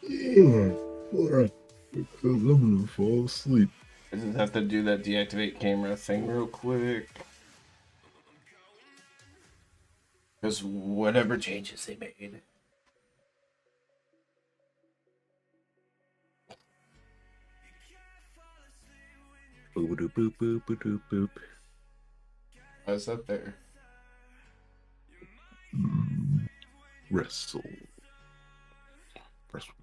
Yeah. Alright. Because I'm gonna fall asleep. I just have to do that deactivate camera thing real quick. Because whatever changes they made. Boop boop boop boop boop boop. Why's that there? Wrestle. Wrestle.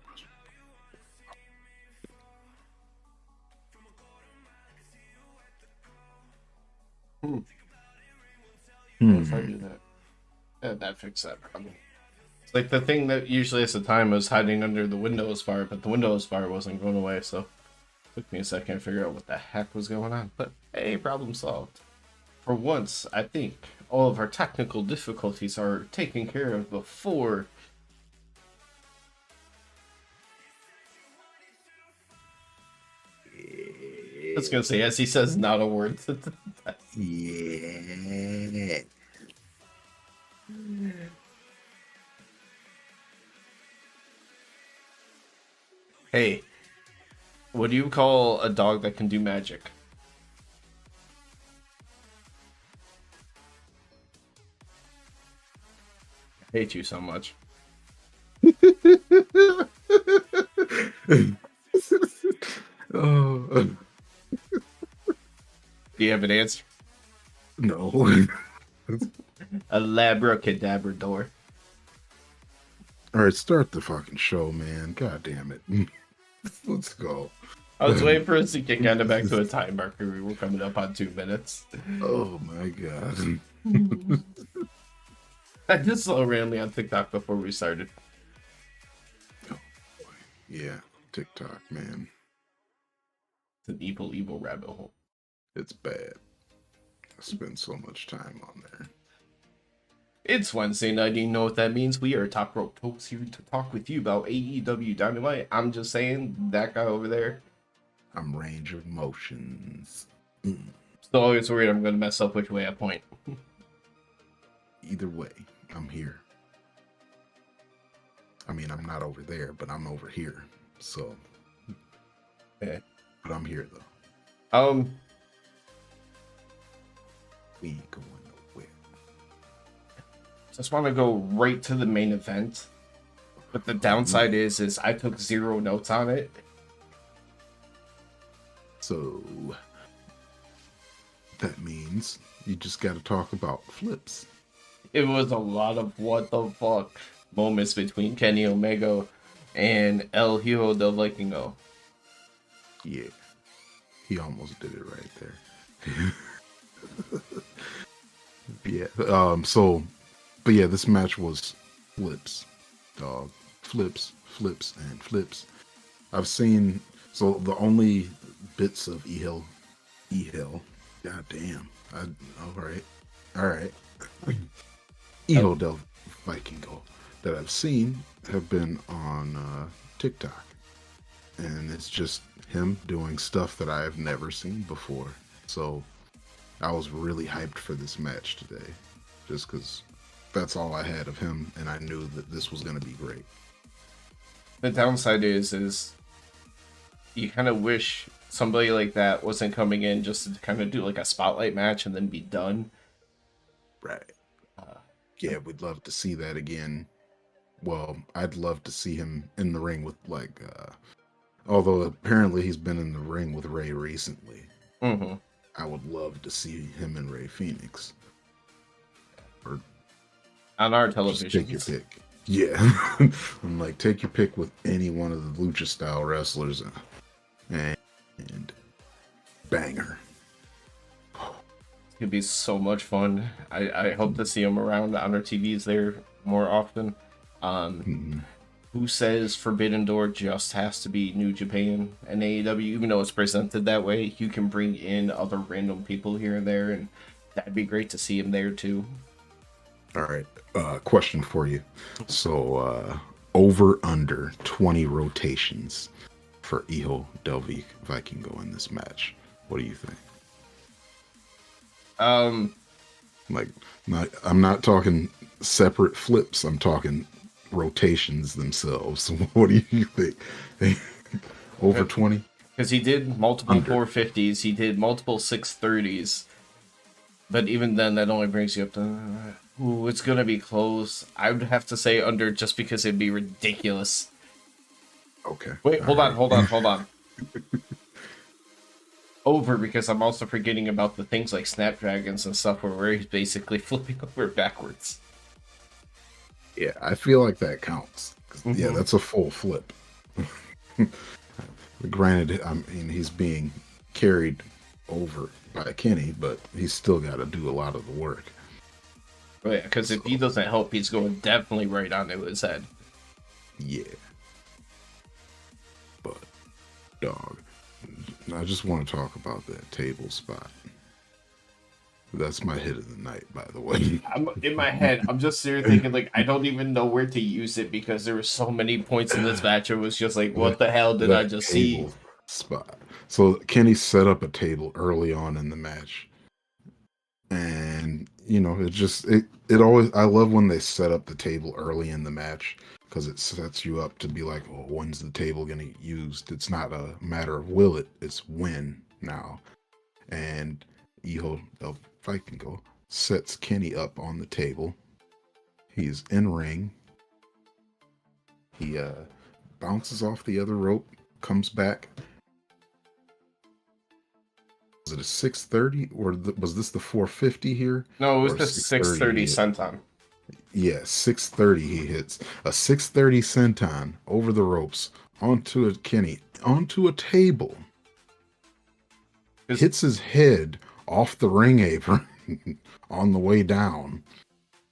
What if I do that? Yeah, that fixed that problem. It's like the thing that usually has the time was hiding under the Windows bar, but the Windows bar wasn't going away, so it took me a second to figure out what the heck was going on. But hey, problem solved. For once, I think all of our technical difficulties are taken care of before. I was gonna say, as he says, not a word. Yeah. Hey, what do you call a dog that can do magic? I hate you so much. Oh. Do you have an answer? No. A labracadabrador. All right, start the fucking show, man. God damn it. Let's go. I was waiting for us to get kind of back to a time marker. We were coming up on 2 minutes. Oh my god. I just saw randomly on TikTok before we started. Oh boy. Yeah, TikTok, man. It's an evil, evil rabbit hole. It's bad. I spend so much time on there. It's Wednesday night. You know what that means? We are Top Rope Tokes here to talk with you about AEW Dynamite. I'm just saying, that guy over there. I'm range of motions. Still always worried I'm going to mess up which way I point. Either way, I'm here. I mean, I'm not over there, but I'm over here. So, Yeah. But I'm here though. We ain't going nowhere. Just want to go right to the main event. But the downside is I took 0 notes on it. So that means you just got to talk about flips. It was a lot of what the fuck moments between Kenny Omega and El Hijo del Vikingo. Yeah, he almost did it right there. Yeah. But yeah, this match was flips, dog. Flips, and flips. I've seen. So the only bits of Ehil. God damn. All right. Ehil del Vikingo that I've seen have been on TikTok, and it's just him doing stuff that I have never seen before. So I was really hyped for this match today, just because that's all I had of him, and I knew that this was going to be great. The downside is you kind of wish somebody like that wasn't coming in just to kind of do like a spotlight match and then be done. Right. Yeah, we'd love to see that again. Well, I'd love to see him in the ring with although apparently he's been in the ring with Ray recently. Mm-hmm. I would love to see him and Ray Phoenix. Or on our television. Take your pick. Yeah. I'm like, take your pick with any one of the lucha style wrestlers and banger. It's gonna be so much fun. I hope to see him around on our TVs there more often. Who says Forbidden Door just has to be New Japan and AEW? Even though it's presented that way, you can bring in other random people here and there, and that'd be great to see him there too. All right. Question for you. So, over under 20 rotations for Hijo del Vikingo in this match. What do you think? I'm not talking separate flips. I'm talking rotations themselves. What do you think? Over 20? Because he did multiple Under. 450s, he did multiple 630s, but even then, that only brings you up to. Ooh, it's gonna be close. I would have to say under just because it'd be ridiculous. Okay. Wait, hold All on, right. hold on. Over because I'm also forgetting about the things like Snapdragons and stuff where he's basically flipping over backwards. Yeah, I feel like that counts. Yeah, Mm-hmm. that's a full flip. Granted, I mean, he's being carried over by Kenny, but he's still got to do a lot of the work. Right, because if he doesn't help, he's going definitely right onto his head. Yeah. But, dog, I just want to talk about that table spot. That's my hit of the night, by the way. I'm in my head. I'm just sitting thinking like I don't even know where to use it because there were so many points in this match. It was just like, what the hell did I That just see? table spot. So Kenny set up a table early on in the match, and it always, I love when they set up the table early in the match because it sets you up to be like, oh, when's the table gonna get used? It's not a matter of will it, it's when now. And Iho El Vikingo sets Kenny up on the table. He's in ring. He bounces off the other rope, comes back. Was it a 630 or was this the 450 here? No, it was Or the 630 senton. Yeah, 630 he hits. A 630 senton over the ropes onto a Kenny, onto a table. Hits his head off the ring apron on the way down.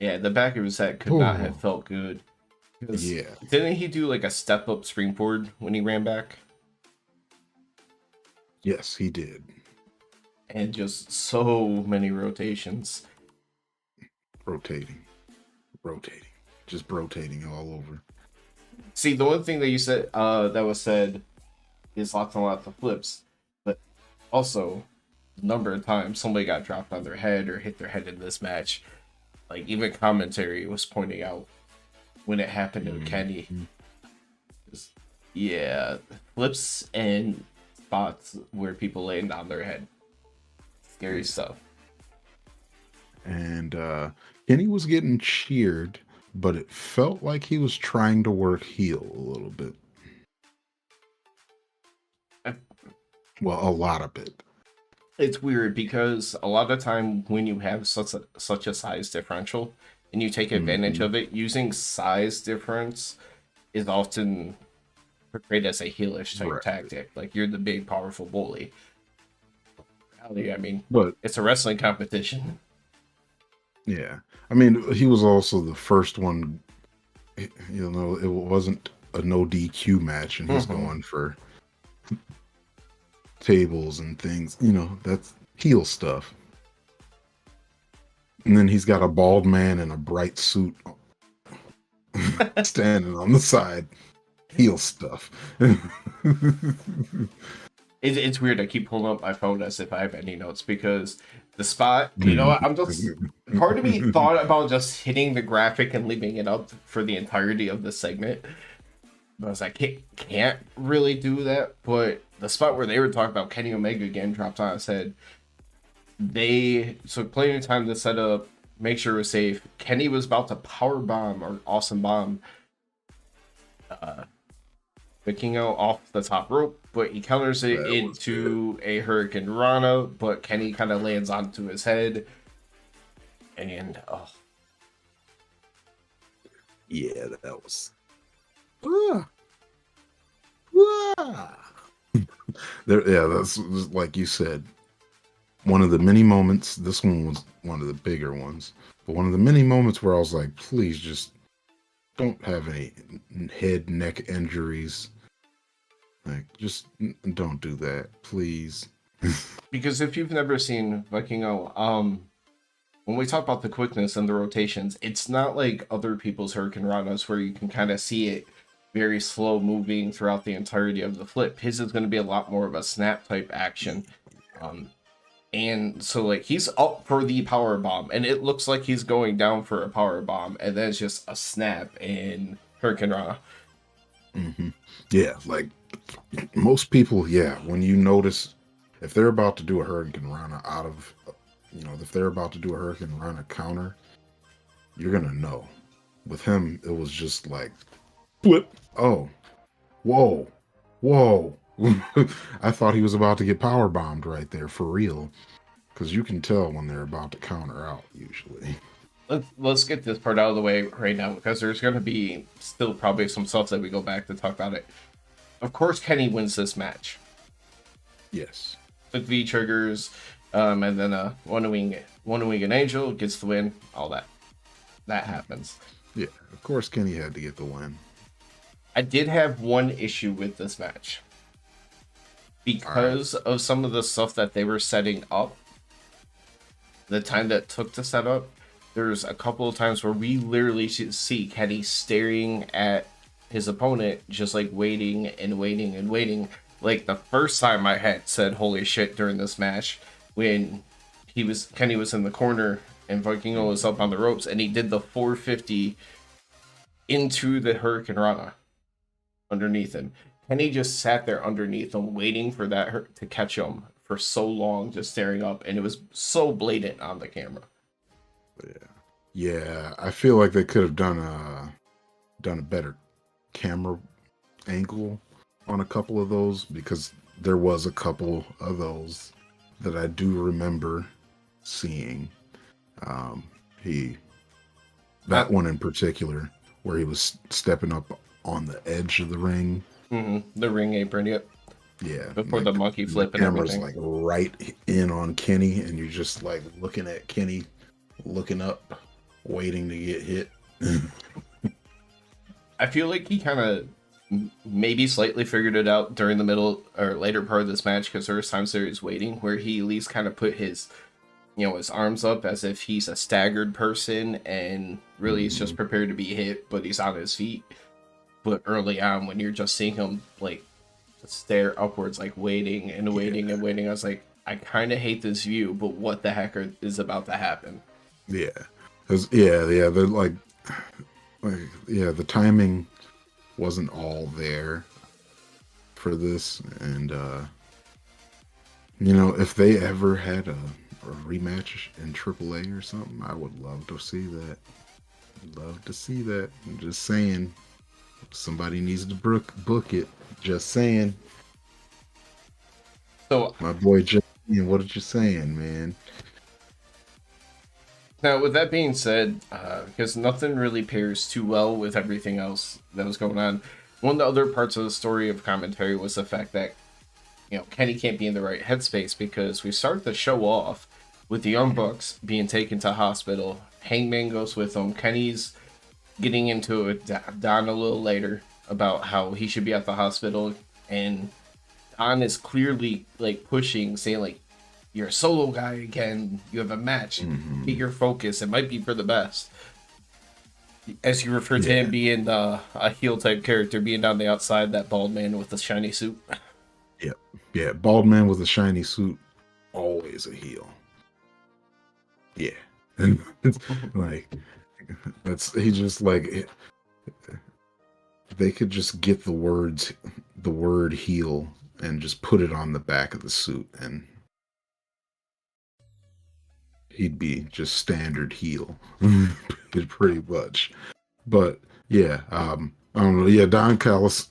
Yeah, the back of his head could not have felt good. Yeah. Didn't he do like a step up springboard when he ran back? Yes, he did. And just so many rotations. Rotating. Just rotating all over. See, the one thing that you said that was said is lots and lots of flips, but also the number of times somebody got dropped on their head or hit their head in this match. Like even commentary was pointing out when it happened to Kenny. Yeah, flips and spots where people land on their head. Scary stuff. And Kenny was getting cheered, but it felt like he was trying to work heel a little bit. Well, a lot of it. It's weird because a lot of time when you have such a size differential and you take advantage of it, using size difference is often portrayed as a heelish type tactic. Like you're the big, powerful bully. I mean, but it's a wrestling competition. Yeah, I mean, he was also the first one. You know, it wasn't a no DQ match, and he's going for tables and things. You know, that's heel stuff. And then he's got a bald man in a bright suit standing on the side. Heel stuff. It's weird. I keep pulling up my phone as if I have any notes because the spot, you know what? I'm just, part of me thought about just hitting the graphic and leaving it up for the entirety of the segment. But I was like, can't really do that. But the spot where they were talking about Kenny Omega again dropped on his head. They took plenty of time to set up, make sure it was safe. Kenny was about to power bomb or awesome bomb Vikingo off the top rope, but he counters it into a Hurricane Rana, but Kenny kind of lands onto his head. And, yeah, that was... that's like you said, one of the many moments. This one was one of the bigger ones, but one of the many moments where I was like, please just don't have any head, neck injuries. Like, just don't do that, please. Because if you've never seen Vikingo, when we talk about the quickness and the rotations, it's not like other people's Hurricane Ranas where you can kind of see it very slow moving throughout the entirety of the flip. His is going to be a lot more of a snap type action. And so like he's up for the power bomb and it looks like he's going down for a power bomb and then it's just a snap and Hurricane Rana. Yeah, like most people, yeah, when you notice if they're about to do a Hurricane Rana if they're about to do a Hurricane Rana counter, you're gonna know. With him, it was just like, flip. Oh, whoa, whoa. I thought he was about to get power bombed right there for real, because you can tell when they're about to counter out usually. Let's get this part out of the way right now because there's going to be still probably some stuff that we go back to talk about it. Of course, Kenny wins this match. Yes. With V triggers, and then one wing and Angel gets the win. All that happens. Yeah, of course Kenny had to get the win. I did have one issue with this match because of some of the stuff that they were setting up. The time that took to set up, there's a couple of times where we literally see Kenny staring at his opponent, just like waiting and waiting and waiting. Like the first time I had said "holy shit" during this match when Kenny was in the corner and Vikingo was up on the ropes and he did the 450 into the Hurricane Rana underneath him. Kenny just sat there underneath him waiting for that to catch him for so long, just staring up, and it was so blatant on the camera. Yeah, I feel like they could have done a better camera angle on a couple of those, because there was a couple of those that I do remember seeing. That one in particular, where he was stepping up on the edge of the ring. Mm-hmm. The ring apron, yep. Yeah. Before the monkey flip and camera's everything. Like right in on Kenny, and you're just like looking at Kenny, looking up, waiting to get hit. I feel like he kind of maybe slightly figured it out during the middle or later part of this match, because there was times there he was waiting where he at least kind of put his arms up as if he's a staggered person and really he's just prepared to be hit, but he's on his feet. But early on, when you're just seeing him like stare upwards, like waiting and waiting and waiting, I was like, I kind of hate this view, but what the heck is about to happen? Yeah, they're the timing wasn't all there for this, and if they ever had a rematch in AAA or something, I would love to see that. I'm just saying, somebody needs to book it. Just saying. So, my boy, what are you saying, man? Now, with that being said, because nothing really pairs too well with everything else that was going on, one of the other parts of the story of commentary was the fact that, Kenny can't be in the right headspace, because we start the show off with the Young Bucks being taken to hospital. Hangman goes with them. Kenny's getting into it Don a little later about how he should be at the hospital, and Don is clearly like pushing, saying like, you're a solo guy again, you have a match, get your focus, it might be for the best. As you refer to him being a heel type character, being on the outside, that bald man with the shiny suit. Yeah, bald man with a shiny suit, always a heel. Yeah. And like, he just like, they could just get the word heel and just put it on the back of the suit, and he'd be just standard heel. Pretty much. But yeah, I don't know. Yeah, Don Callis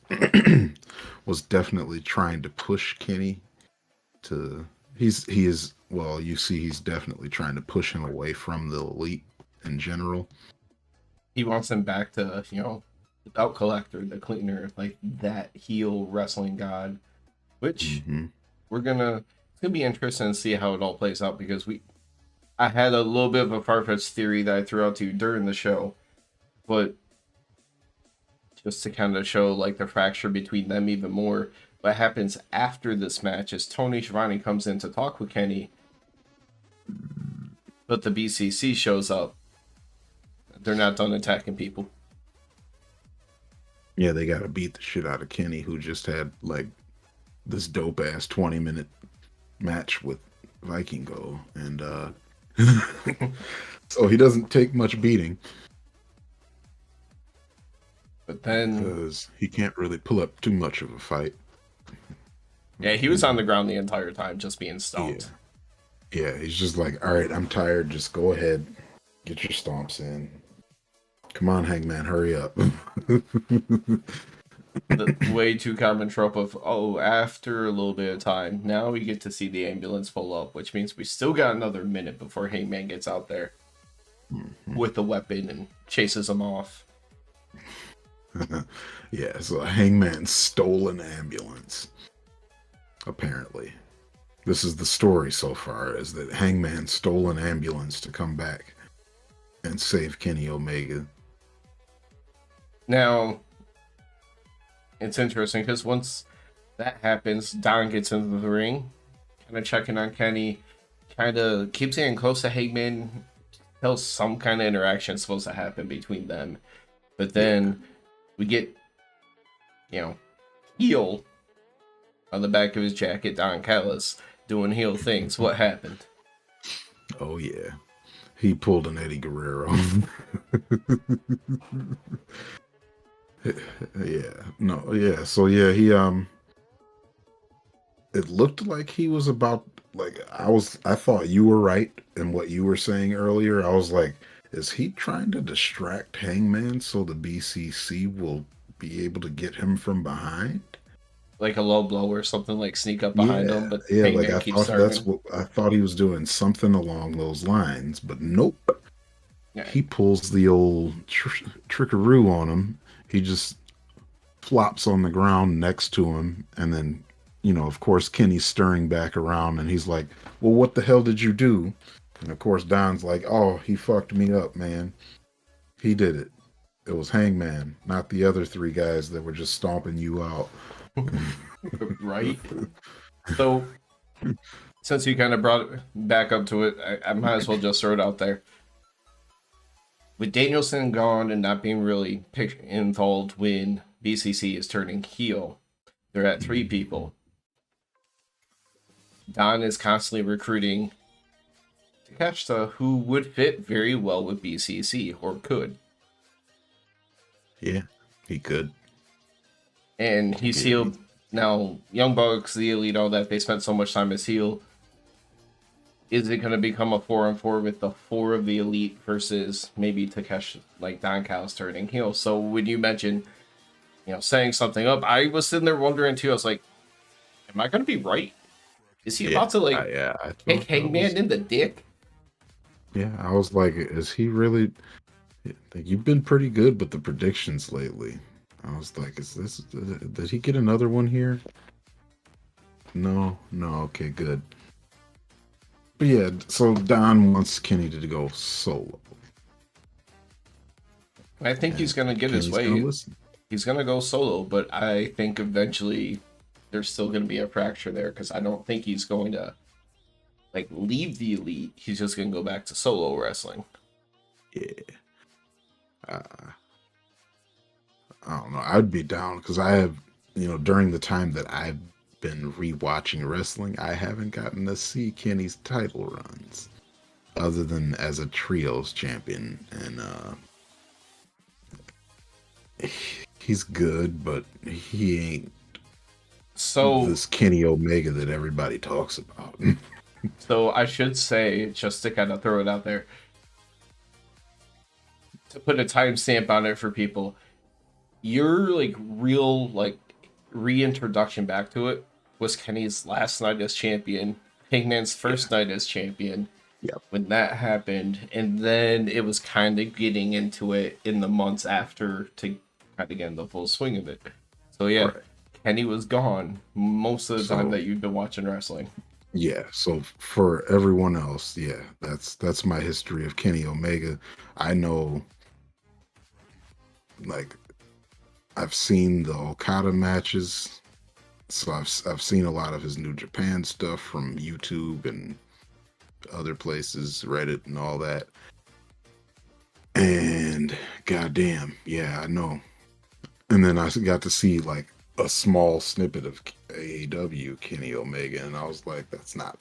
was definitely trying to push Kenny to he's definitely trying to push him away from the Elite in general. He wants him back to, the belt collector, the cleaner, like that heel wrestling god. Which it's gonna be interesting to see how it all plays out, because I had a little bit of a far-fetched theory that I threw out to you during the show, but just to kind of show like the fracture between them even more, what happens after this match is Tony Schiavone comes in to talk with Kenny, but the BCC shows up. They're not done attacking people. Yeah, they gotta beat the shit out of Kenny, who just had like this dope ass 20-minute match with Vikingo, and so he doesn't take much beating. But then, because he can't really pull up too much of a fight. yeah, he was on the ground the entire time, just being Yeah, stomped. yeah. He's just like, all right, I'm tired. Just go ahead, get your stomps in. Come on, Hangman, hurry up. The way too common trope of, oh, after a little bit of time, now we get to see the ambulance pull up, which means we still got another minute before Hangman gets out there with the weapon and chases him off. Yeah, so Hangman stole an ambulance. Apparently, this is the story so far: is that Hangman stole an ambulance to come back and save Kenny Omega. Now, it's interesting because once that happens, Don gets into the ring, kind of checking on Kenny, kind of keeps getting close to Hangman, tells some kind of interaction supposed to happen between them. But then we get, heel on the back of his jacket, Don Callis, doing heel things. What happened? Oh yeah, he pulled an Eddie Guerrero. Yeah, no, yeah. So yeah, he it looked like he was about like I thought you were right in what you were saying earlier. I was like, is he trying to distract Hangman so the BCC will be able to get him from behind? Like a low blow or something, like sneak up behind him, Yeah, but yeah, like Hangman I keeps thought that's turning. what I thought he was doing something along those lines, but nope. Yeah. He pulls the old trickaroo on him. He just flops on the ground next to him, and then of course Kenny's stirring back around, and he's like, well, what the hell did you do? And of course Don's like, oh, he fucked me up, man. He did it. It was Hangman, not the other three guys that were just stomping you out. Right? So, since you kind of brought it back up to it, I might as well just throw it out there. With Danielson gone and not being really involved when BCC is turning heel, they're at 3 people. Don is constantly recruiting Takeshita, who would fit very well with BCC, or could. Yeah, he could. And he's healed. Now, Young Bucks, the Elite, all that, they spent so much time as heel. Is it going to become a 4-on-4 with the 4 of the Elite versus maybe Takeshi, like Don Callis turning heel? So when you mentioned, setting something up, I was sitting there wondering too. I was like, am I going to be right? Is he about to I kick thought that Hangman in the dick? Yeah, I was like, is he really? Like, you've been pretty good with the predictions lately. I was like, did he get another one here? No, okay, good. But yeah, so Don wants Kenny to go solo. I think he's going to get his way. He's going to go solo, but I think eventually there's still going to be a fracture there because I don't think he's going to leave the Elite. He's just going to go back to solo wrestling. Yeah. I don't know. I'd be down because I have, during the time that I've been rewatching wrestling, I haven't gotten to see Kenny's title runs other than as a trios champion. And he's good, but he ain't this Kenny Omega that everybody talks about. So I should say, just to kind of throw it out there, to put a timestamp on it for people, your real reintroduction back to it was Kenny's last night as champion, Hangman's first night as champion. Yep. When that happened, and then it was kind of getting into it in the months after to kind of get in the full swing of it. So yeah, right. Kenny was gone most of the time that you've been watching wrestling. Yeah, so for everyone else, yeah, that's my history of Kenny Omega. I know, I've seen the Okada matches, so I've seen a lot of his New Japan stuff from YouTube and other places, Reddit and all that. And goddamn, yeah, I know. And then I got to see a small snippet of AEW Kenny Omega, and I was like, that's not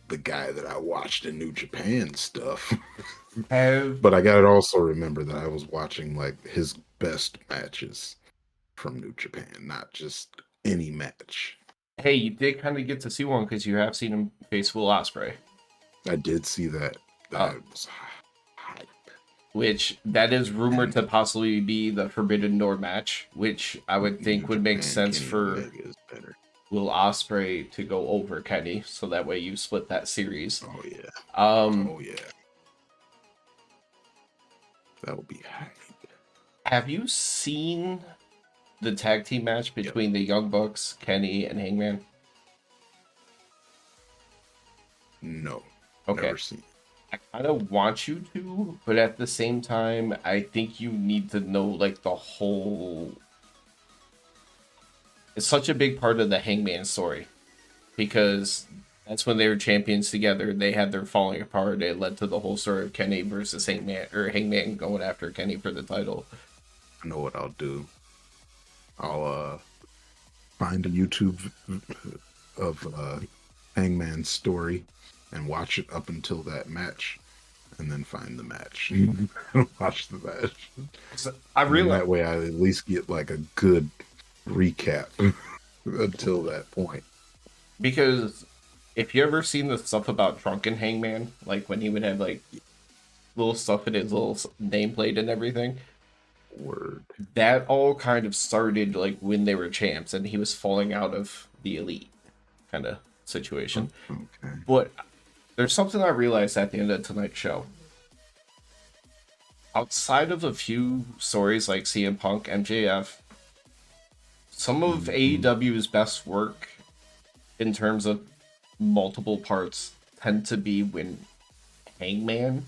the guy that I watched in New Japan stuff. But I gotta also remember that I was watching his best matches. from New Japan, not just any match. Hey, you did kind of get to see one because you have seen him face Will Ospreay. I did see that. Uh, That was hype. which that is rumored to And possibly be the Forbidden Door match, which I would New think would make Japan, sense Kenny for Omega is better. Will Ospreay to go over Kenny, so that way you split that series. Oh yeah. Um, Oh yeah. That would be hype. have you seen the tag team match Yep. between the Young Bucks, Kenny, and Hangman? No. Okay. Never seen. I kind of want you to, but at the same time, I think you need to know like the whole. It's such a big part of the Hangman story because that's when they were champions together. They had their falling apart. It led to the whole story of Kenny versus Hangman, or Hangman going after Kenny for the title. I know what I'll do. I'll find a YouTube of Hangman's story and watch it up until that match, and then find the match and watch the match. So I And realize that way I at least get like a good recap until that point. because if you ever seen the stuff about Drunken Hangman, like when he would have like little stuff in his little nameplate and everything, Word. that all kind of started like when they were champs and he was falling out of the elite kind of situation. Okay. But there's something I realized at the end of tonight's show. Outside of a few stories like CM Punk, MJF, some of AEW's best work in terms of multiple parts tend to be when Hangman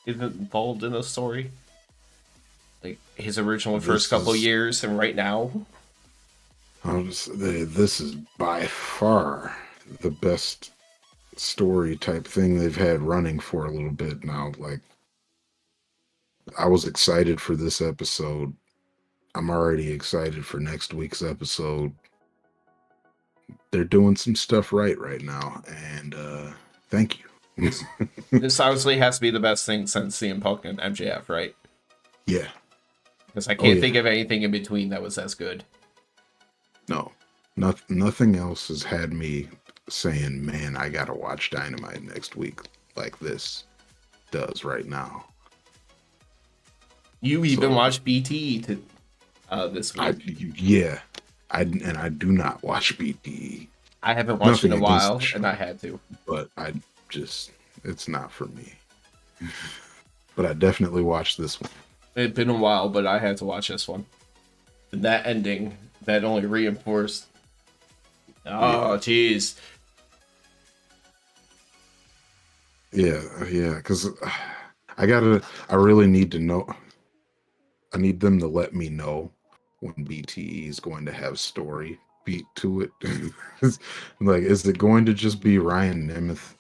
is involved in a story. Like his original first couple years and right now. This is by far the best story type thing they've had running for a little bit now. Like, I was excited for this episode. I'm already excited for next week's episode. They're doing some stuff right now, and thank you. This honestly has to be the best thing since CM Punk and MJF, right? Yeah. Because I can't think of anything in between that was as good. No, nothing else has had me saying, man, I gotta watch Dynamite next week like this does right now. You even watched BTE this week. I do not watch BTE. I haven't watched Nothing in a while, against the and I had to. But it's not for me. But I definitely watched this one. It'd been a while, but I had to watch this one. And that ending, that only reinforced. Oh, jeez. Yeah, because I really need to know. I need them to let me know when BTE is going to have story beat to it. Like, is it going to just be Ryan Nemeth,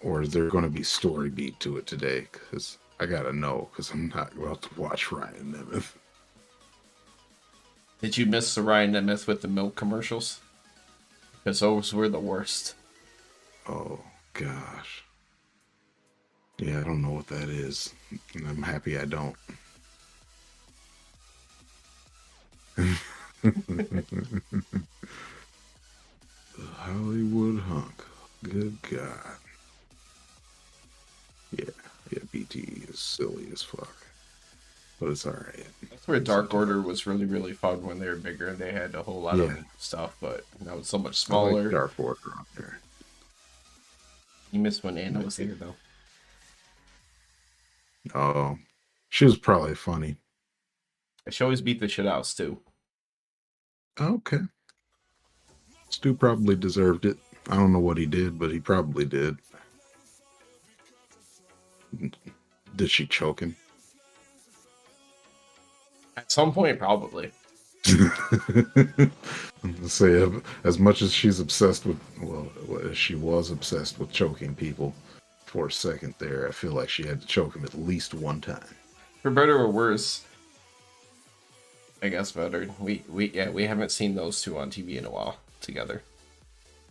or is there going to be story beat to it today? Because I gotta know, because I'm not about to watch Ryan Nemeth. Did you miss the Ryan Nemeth with the milk commercials? Because those were the worst. Oh gosh. Yeah, I don't know what that is, and I'm happy I don't. The Hollywood hunk. Good God. Yeah, BT is silly as fuck. But it's alright. That's where Dark Order was really, really fun when they were bigger and they had a whole lot of stuff, but now it's so much smaller. I like Dark Order on there. You missed when Anna was here, though. Oh, she was probably funny. She always beat the shit out of Stu. Okay. Stu probably deserved it. I don't know what he did, but he probably did. Did she choke him? At some point, probably. Say, as much as she's obsessed with, well, she was obsessed with choking people for a second there, I feel like she had to choke him at least one time. For better or worse, I guess better. We haven't seen those two on TV in a while together.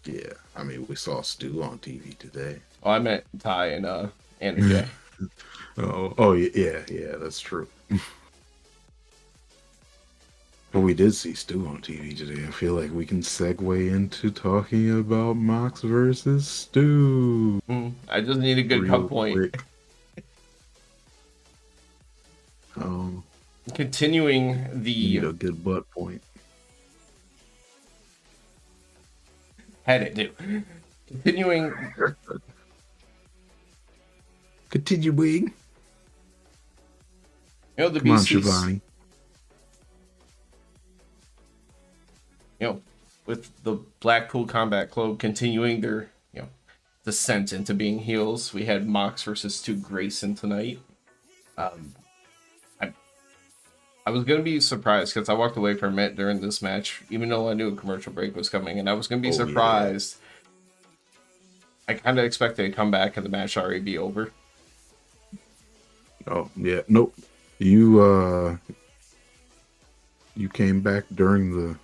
Yeah, I mean, we saw Stu on TV today. Oh, I meant Ty and Andrew J. Oh yeah, that's true. But we did see Stu on TV today. I feel like we can segue into talking about Mox versus Stu I just need a good cut real point. quick. Um, Continuing need the a good butt point. had it do. Continuing Continuing. the Come on, BC's, Shivani. with the Blackpool Combat Club continuing their, descent into being heels. We had Mox versus Stu Grayson tonight. I was gonna be surprised because I walked away from it during this match, even though I knew a commercial break was coming, and I was gonna be surprised. I kind of expected a comeback and the match already be over. Oh yeah, nope. You came back during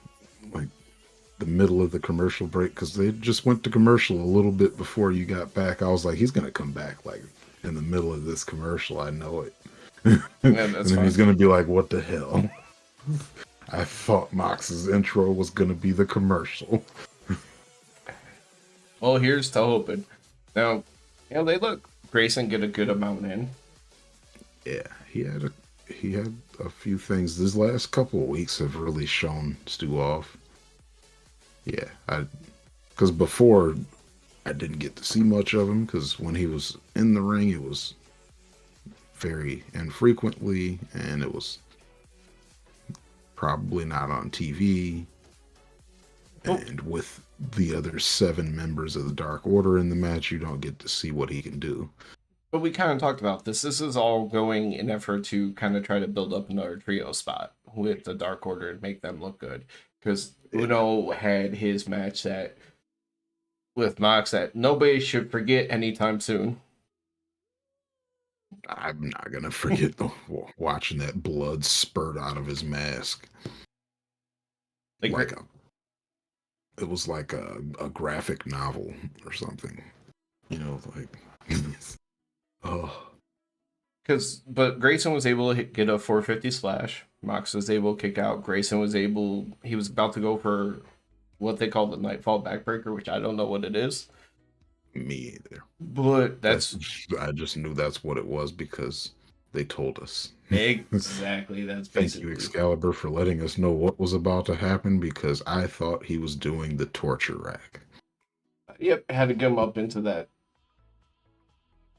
the middle of the commercial break because they just went to commercial a little bit before you got back. I was like, he's gonna come back like in the middle of this commercial. I know it. Yeah, And that's then fine. he's gonna be like, what the hell? I thought Mox's intro was gonna be the commercial. Well, here's to hoping. Now, they look Grayson get a good amount in. Yeah, he had a few things. These last couple of weeks have really shown Stu off. Yeah, because before I didn't get to see much of him because when he was in the ring, it was very infrequently, and it was probably not on TV. And with the other 7 members of the Dark Order in the match, you don't get to see what he can do. But we kind of talked about this. This is all going in effort to kind of try to build up another trio spot with the Dark Order and make them look good. Because Uno had his match with Mox that nobody should forget anytime soon. I'm not gonna forget watching that blood spurt out of his mask. It was like a graphic novel or something. Oh. But Grayson was able to get a 450 splash. Mox was able to kick out. He was about to go for what they call the Nightfall Backbreaker, which I don't know what it is. Me either. But I just knew that's what it was because they told us. Exactly. That's Thank you, Excalibur, for letting us know what was about to happen because I thought he was doing the torture rack. Yep, had to get him up into that.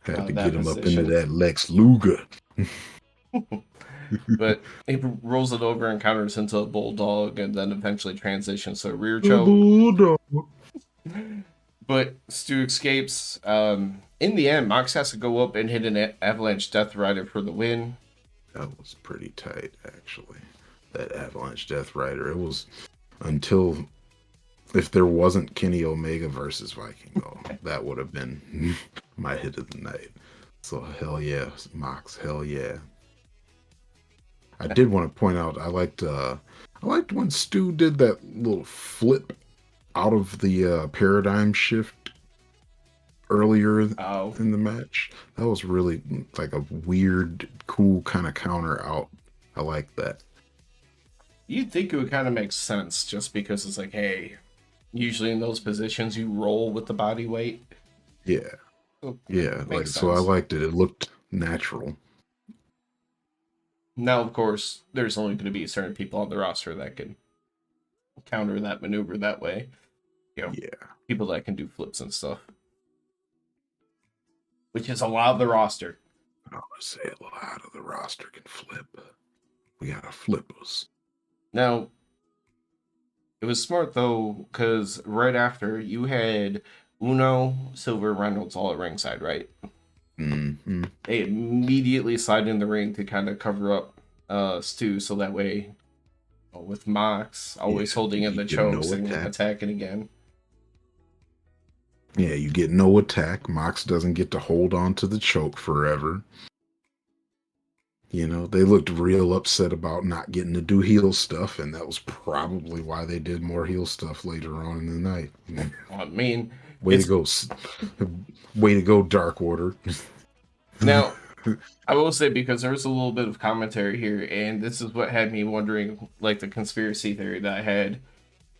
Had to get him up into that Lex Luger. But he rolls it over and counters into a bulldog and then eventually transitions to a rear choke. But Stu escapes. In the end, Mox has to go up and hit an Avalanche Death Rider for the win. That was pretty tight, actually. That Avalanche Death Rider. It was until if there wasn't Kenny Omega versus Vikingo, that would have been my hit of the night. So hell yeah, Mox, hell yeah. I did want to point out I liked when Stu did that little flip out of the paradigm shift earlier in the match. That was really like a weird, cool kind of counter out. I like that. You'd think it would kind of make sense just because it's like, hey, usually in those positions you roll with the body weight. Yeah. Yeah, like sense. So I liked it. It looked natural. Now, of course, there's only going to be certain people on the roster that can counter that maneuver that way. People that can do flips and stuff. Which is a lot of the roster. I would say a lot of the roster can flip. We gotta flip us. Now, it was smart though, because right after you had Uno, Silver, Reynolds all at ringside, right? Mm-hmm. They immediately slide in the ring to kind of cover up Stu, so that way, with Mox always holding in the chokes and attacking again. Yeah, you get no attack. Mox doesn't get to hold on to the choke forever. They looked real upset about not getting to do heel stuff, and that was probably why they did more heel stuff later on in the night. I mean, way to go, Dark Order. Now, I will say, because there was a little bit of commentary here, and this is what had me wondering, like the conspiracy theory that I had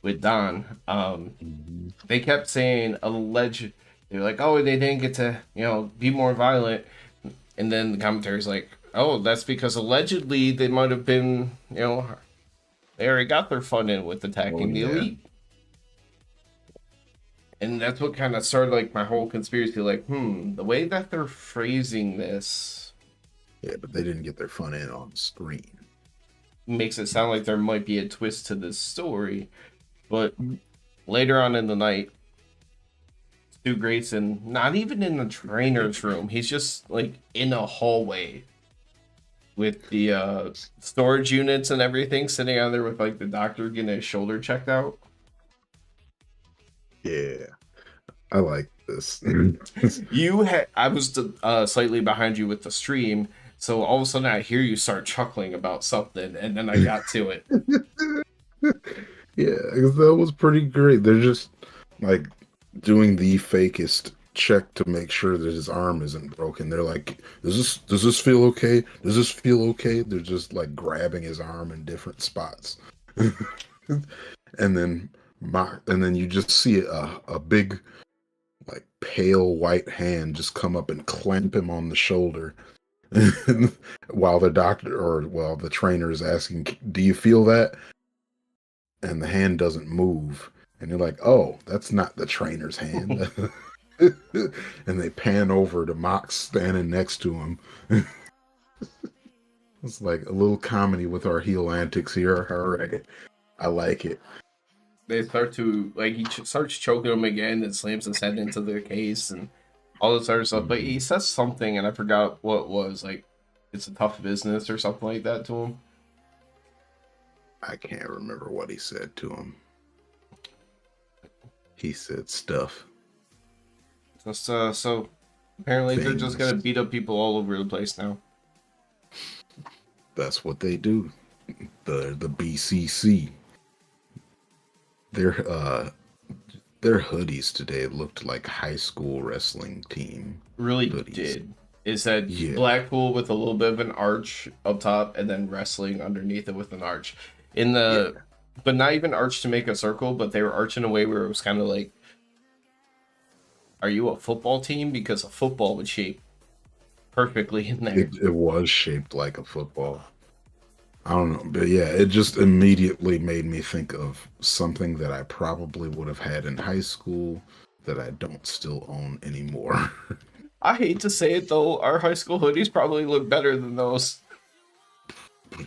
with Don. Mhm. They kept saying alleged. They're like, oh, they didn't get to, be more violent, and then the commentary's like, oh, that's because allegedly they might have been, they already got their fun in with Oh attacking the yeah, elite. And that's what kind of started like my whole conspiracy. Like, the way that they're phrasing this yeah, but they didn't get their fun in on screen. makes it sound like there might be a twist to this story. But later on in the night, Stu Grayson, not even in the trainer's room, he's just like in a hallway with the storage units and everything, sitting out there with like the doctor getting his shoulder checked out. Yeah, I like this. I was slightly behind you with the stream, so all of a sudden I hear you start chuckling about something, and then I got to it. Yeah, 'cause that was pretty great. They're just like doing the fakest check to make sure that his arm isn't broken. They're like, does this feel okay? Does this feel okay? They're just like grabbing his arm in different spots. and then and then you just see a big like pale white hand just come up and clamp him on the shoulder. while the trainer is asking, do you feel that? And the hand doesn't move. And you're like, oh, that's not the trainer's hand. And they pan over to Mox standing next to him. It's like a little comedy with our heel antics here. All right. I like it. They start to like starts choking him again and slams his head into the case and all this other stuff. But he says something, and I forgot what it was. Like, it's a tough business or something like that to him. I can't remember what he said to him. He said stuff. So apparently they're just Things. gonna beat up people all over the place now. That's what they do. The BCC. Their their hoodies today looked like high school wrestling team Really hoodies. did. Is that Yeah, Blackpool with a little bit of an arch up top and then wrestling underneath it with an arch. In the yeah. But not even arch to make a circle, but they were arched in a way where it was kind of like, are you a football team? Because a football would shape perfectly in there. It was shaped like a football. I don't know, but yeah, it just immediately made me think of something that I probably would have had in high school that I don't still own anymore. I hate to say it though, our high school hoodies probably look better than those.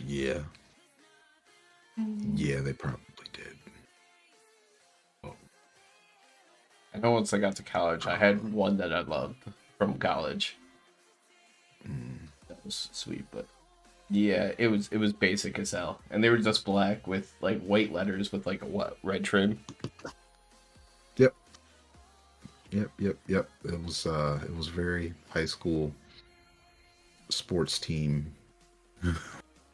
Yeah, yeah, they probably did. Oh, I know once I got to college, I had one that I loved from college. mm, That was sweet, but yeah, it was basic as hell, and they were just black with like white letters with like a red trim. yep, yep. It was very high school sports team.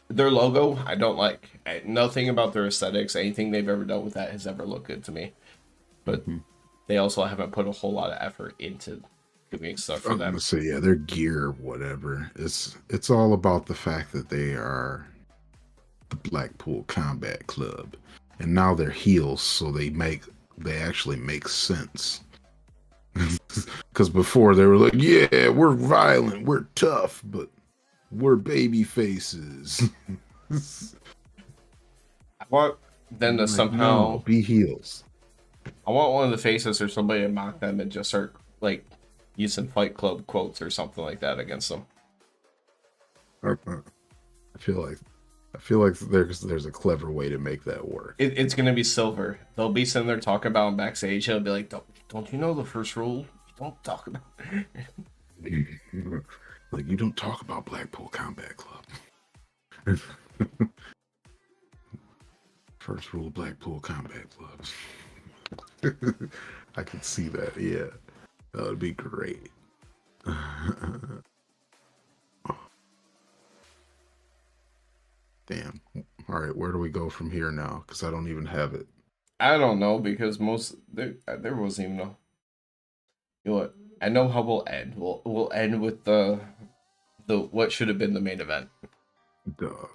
Their logo, I don't like. Nothing about their aesthetics, anything they've ever done with that has ever looked good to me. But Mhm. they also haven't put a whole lot of effort into doing stuff for them. So yeah, their gear, whatever. It's all about the fact that they are the Blackpool Combat Club, and now they're heels, so they actually make sense. Because before they were like, yeah, we're violent, we're tough, but we're baby faces. I want them to Like, no, somehow. be heels. I want one of the faces or somebody to mock them and just start like using Fight Club quotes or something like that against them. I feel like I feel like there's a clever way to make that work. It's gonna be Silver. They'll be sitting there talking about him backstage. He'll be like, "Don't you know the first rule? You don't talk about." Like, you don't talk about Blackpool Combat Club. First rule of Blackpool Combat Clubs. I could see that. Yeah, that would be great. Damn. All right, where do we go from here now? Because I don't even have it. I don't know because there wasn't even. You know what? I know how we'll end. We'll end with the the what should have been the main event. Dog.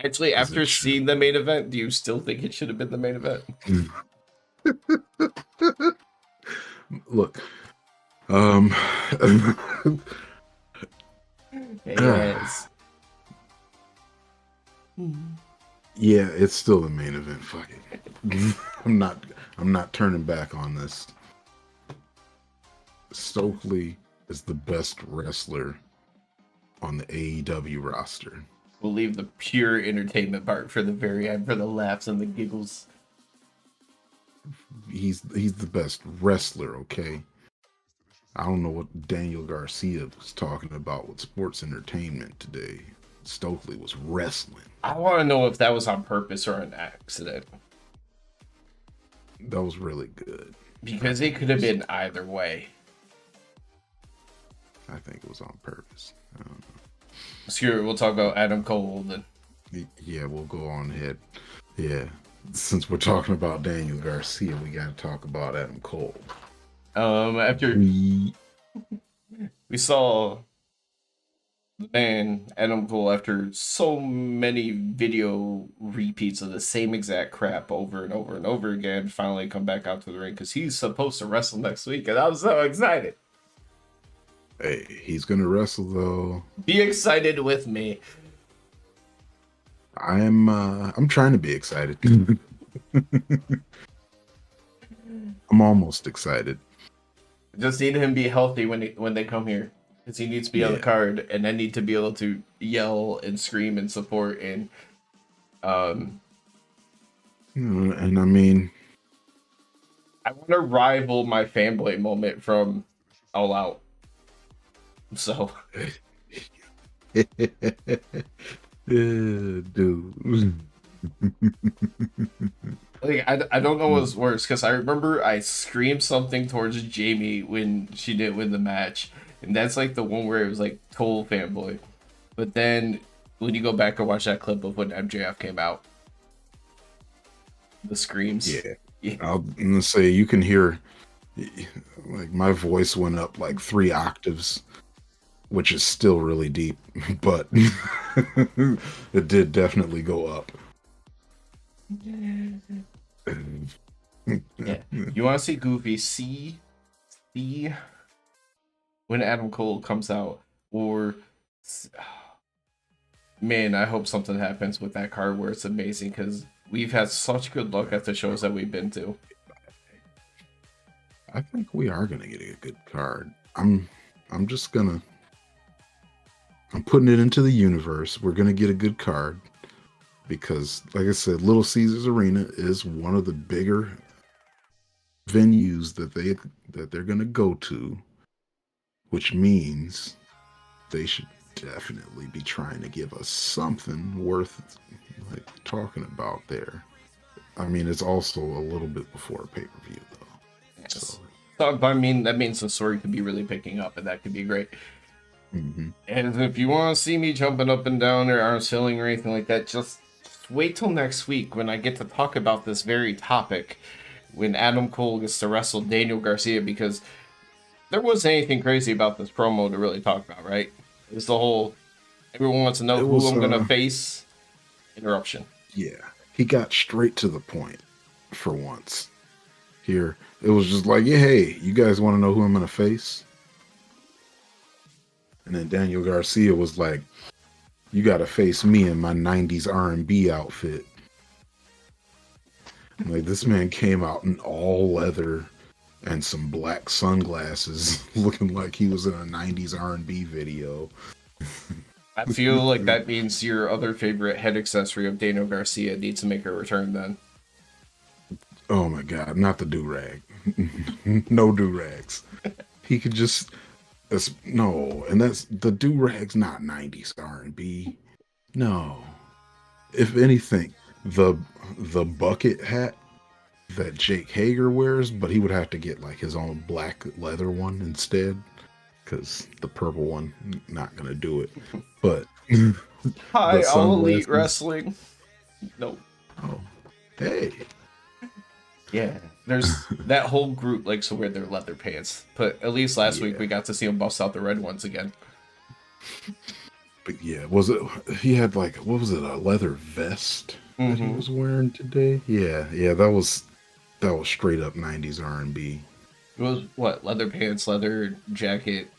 Actually, As after it should. seeing the main event, do you still think it should have been the main event? Look, um, Yes. yeah, it's still the main event. Fuck it. I'm not turning back on this. Stokely is the best wrestler on the AEW roster. We'll leave the pure entertainment part for the very end, for the laughs and the giggles. He's the best wrestler, okay? I don't know what Daniel Garcia was talking about with sports entertainment today. Stokely was wrestling. I want to know if that was on purpose or an accident. That was really good. Because it could have been either way. I think it was on purpose. I don't know. Screw it, we'll talk about Adam Cole then. Yeah, we'll go on ahead. Yeah, since we're talking about Daniel Garcia, we got to talk about Adam Cole. After we saw the man Adam Cole, after so many video repeats of the same exact crap over and over and over again, finally come back out to the ring because he's supposed to wrestle next week, and I'm so excited. Hey, he's gonna wrestle though. Be excited with me. I'm trying to be excited. I'm almost excited. Just need him to be healthy when they come here, because he needs to be on the card, and I need to be able to yell and scream and support and and I mean, I want to rival my fanboy moment from All Out. So, dude. like, I don't know what's worse, because I remember I screamed something towards Jamie when she didn't win the match, and that's like the one where it was like total fanboy. But then when you go back and watch that clip of when MJF came out, the screams. Yeah. I'm gonna say you can hear, like, my voice went up like 3 octaves, which is still really deep, but it did definitely go up. Yeah. You want to see Goofy see when Adam Cole comes out, or man, I hope something happens with that card where it's amazing, because we've had such good luck at the shows that we've been to. I think we are gonna get a good card. I'm putting it into the universe. We're gonna get a good card because, like I said, Little Caesars Arena is one of the bigger venues that they're gonna go to, which means they should definitely be trying to give us something worth like talking about there. I mean, it's also a little bit before pay-per-view though. Yes. So, I mean, that means the story could be really picking up, and that could be great. Mm-hmm. And if you want to see me jumping up and down or arms filling or anything like that, just wait till next week when I get to talk about this very topic, when Adam Cole gets to wrestle Daniel Garcia, because there wasn't anything crazy about this promo to really talk about, right? It's the whole, everyone wants to know who I'm going to face interruption. Yeah, he got straight to the point for once. Here, it was just like, yeah, hey, you guys want to know who I'm going to face? And then Daniel Garcia was like, you got to face me in my 90s R&B outfit. Like, this man came out in all leather and some black sunglasses, looking like he was in a 90s R&B video. I feel like that means your other favorite head accessory of Daniel Garcia needs to make a return then. Oh my God, not the do-rag. No do-rags. He could just... no, and that's the do-rag's not 90s R&B. No. If anything, the bucket hat that Jake Hager wears, but he would have to get like his own black leather one instead, because the purple one not gonna do it. But hi, all Elite Wrestling. Nope. Oh, hey. Yeah, there's that whole group likes to wear their leather pants, but at least last week we got to see them bust out the red ones again. But yeah, was it? He had like what was it? A leather vest that he Mm-hmm. was wearing today. Yeah, yeah, that was straight up '90s R&B. It was what? Leather pants, leather jacket,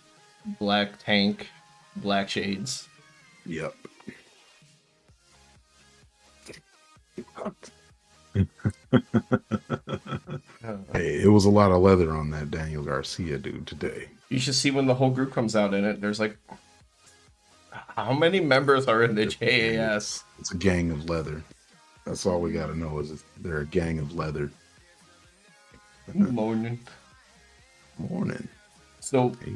black tank, black shades. Yep. Uh, Hey, it was a lot of leather on that Daniel Garcia dude today. you should see when the whole group comes out in it. There's like, how many members are in the It's a gang of, JAS? it's a gang of leather. That's all we got to know is they're a gang of leather. Morning. Morning. So Hey,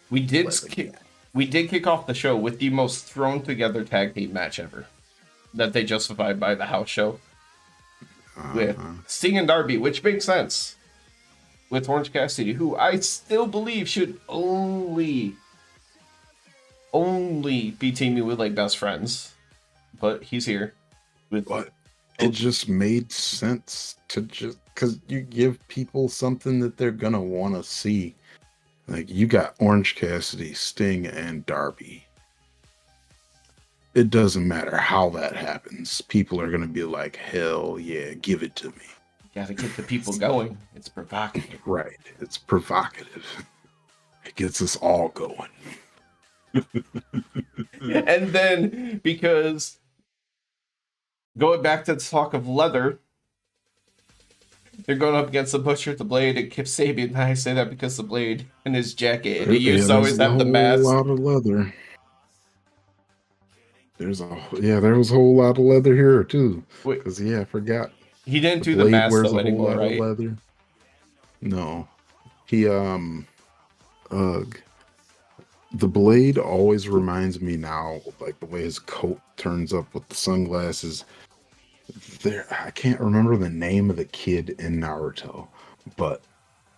we did leather kick, gang. we did kick off the show with the most thrown together tag team match ever, that they justified by the house show with Uh-huh. Sting and Darby, which makes sense with Orange Cassidy, who I still believe should only be teaming with like best friends, but he's here with. But it just made sense to just because you give people something that they're gonna want to see. Like you got Orange Cassidy, Sting, and Darby. It doesn't matter how that happens. People are gonna be like, "Hell yeah, give it to me." Gotta get the people going. It's provocative. Right? It's provocative. It gets us all going. And then, because going back to the talk of leather, they're going up against the Butcher, the Blade, and Kip Sabian. And I say that because the Blade in his jacket, and he used to always There's a have the whole mask. lot of leather. There was a whole lot of leather here too. Wait, Because I forgot he didn't the do the Blade mask wears though a whole anymore, lot of right? leather. No, he ugh. The Blade always reminds me now, like the way his coat turns up with the sunglasses. I can't remember the name of the kid in Naruto, but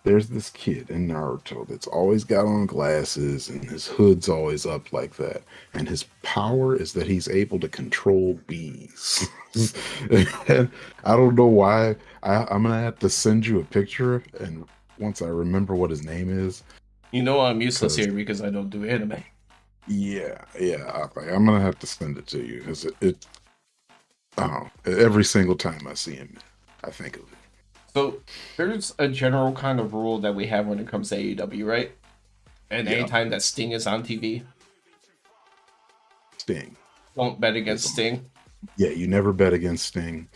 there's this kid in Naruto that's always got on glasses and his hood's always up like that. And his power is that he's able to control bees. And I don't know why. I'm gonna have to send you a picture, and once I remember what his name is, You know I'm useless because here because I don't do anime. I'm gonna have to send it to you because I don't know, every single time I see him, I think of it. So there's a general kind of rule that we have when it comes to AEW, right? And Yeah, anytime that Sting is on TV, Sting. don't bet against Sting. Yeah, you never bet against Sting.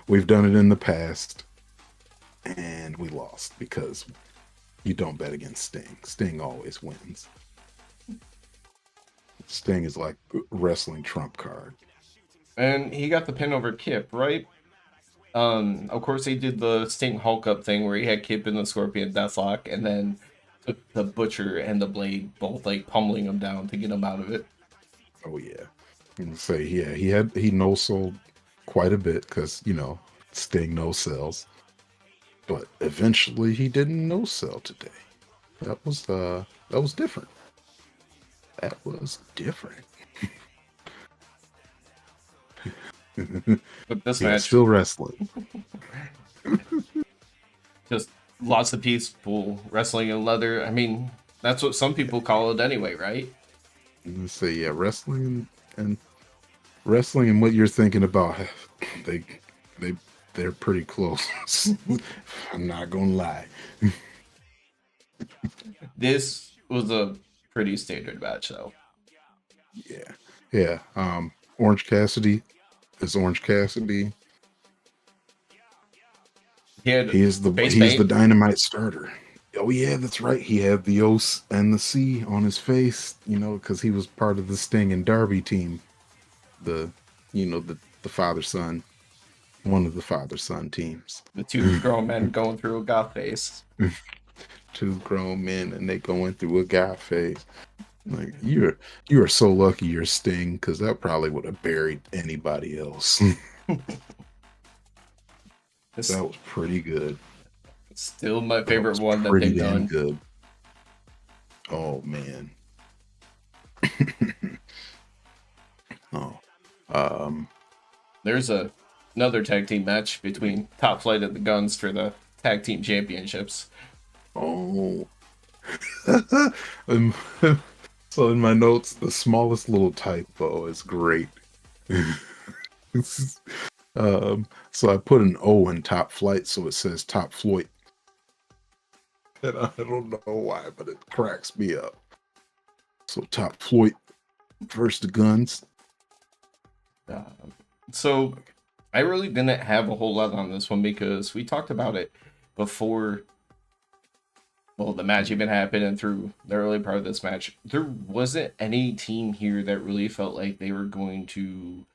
We've done it in the past, and we lost because you don't bet against Sting. Sting always wins. Sting is like wrestling trump card. And he got the pin over Kip, right? Of course, he did the Sting Hulk up thing where he had Kip in the Scorpion Deathlock, and then took the Butcher and the Blade both like pummeling him down to get him out of it. Oh yeah, and say yeah, he no sold quite a bit because Sting no sells, but eventually he didn't no sell today. That was different. That was different. But this Yeah, match, still wrestling. just lots of people wrestling in leather. I mean, that's what some people call it anyway, right? Let's say yeah, and wrestling and what you're thinking about, they they they're pretty close. I'm not gonna lie. This was a pretty standard match, though. Yeah, yeah. Orange Cassidy is Orange Cassidy. He had He's face the paint. Dynamite starter. Oh yeah, that's right. He had the O and the C on his face, because he was part of the Sting and Darby team. The the father son, one of the father son teams. The two grown men going through a goth phase. Two grown men and they going through a guy phase. Like you are so lucky you're Sting because that probably would have buried anybody else. It's That was pretty good. still my That favorite was one that pretty they've damn done. good. Oh man. Oh. Um. There's another tag team match between Top Flight and the Guns for the tag team championships. Oh. Um, so in my notes, the smallest little typo is great. So I put an O in top flight, so it says top flight. And I don't know why, but it cracks me up. So top flight versus the guns. Uh, so I really didn't have a whole lot on this one because we talked about it before. Well, the match even happened and through the early part of this match, there wasn't any team here that really felt like they were going to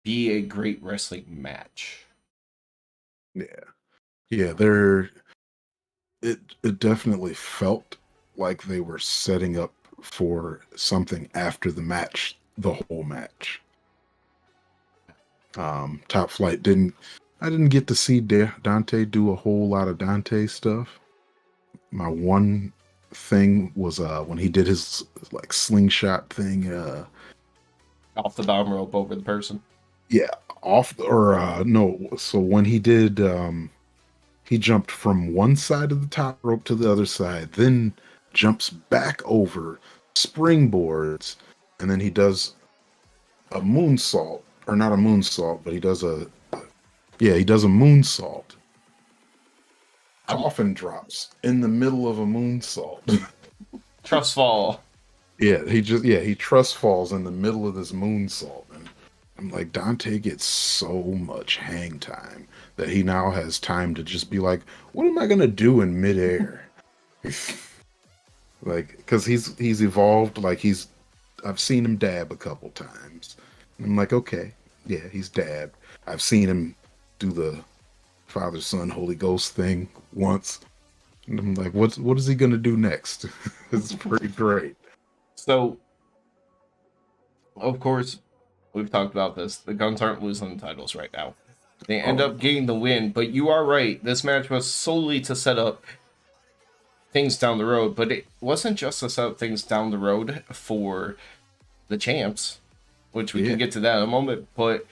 be a great wrestling match. Yeah, yeah. It definitely felt like they were setting up for something after the match, the whole match. Top Flight didn't. I didn't get to see Dante do a whole lot of Dante stuff. My one thing was when he did his like slingshot thing. Off the bottom rope over the person. Yeah, no. So when he did, he jumped from one side of the top rope to the other side, then jumps back over, springboards, and then he does a moonsault, or not a moonsault, but he does a moonsault. Coffin drops in the middle of a moonsault. Trust fall. He trust falls in the middle of this moonsault, and I'm like, Dante gets so much hang time that he now has time to just be like, what am I gonna do in midair? Like, because he's evolved. Like I've seen him dab a couple times. And I'm like, okay, yeah, he's dabbed. I've seen him do the Father, Son, Holy Ghost thing once. And I'm like, what is he gonna do next? It's pretty great. So, of course, we've talked about this. The Guns aren't losing the titles right now. They end Oh, up getting the win, but you are right. This match was solely to set up things down the road, but it wasn't just to set up things down the road for the champs, which we yeah, can get to that in a moment, but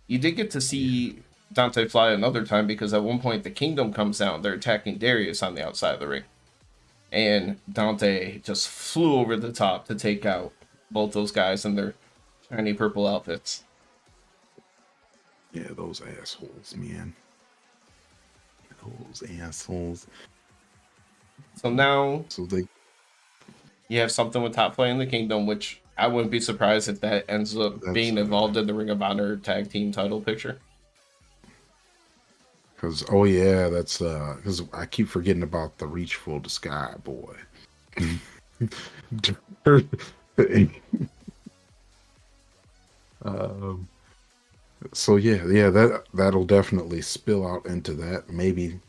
you did get to yeah, see Dante fly another time because at one point the Kingdom comes out, they're attacking Darius on the outside of the ring. And Dante just flew over the top to take out both those guys in their shiny purple outfits. yeah. Those assholes, man. Those assholes. So now So they you have something with Top Flight in the Kingdom, which I wouldn't be surprised if that ends up that's being involved in the Ring of Honor tag team title picture. because oh yeah, that's because I keep forgetting about the Reach for the Sky boy. um, so yeah, that'll definitely spill out into that. Maybe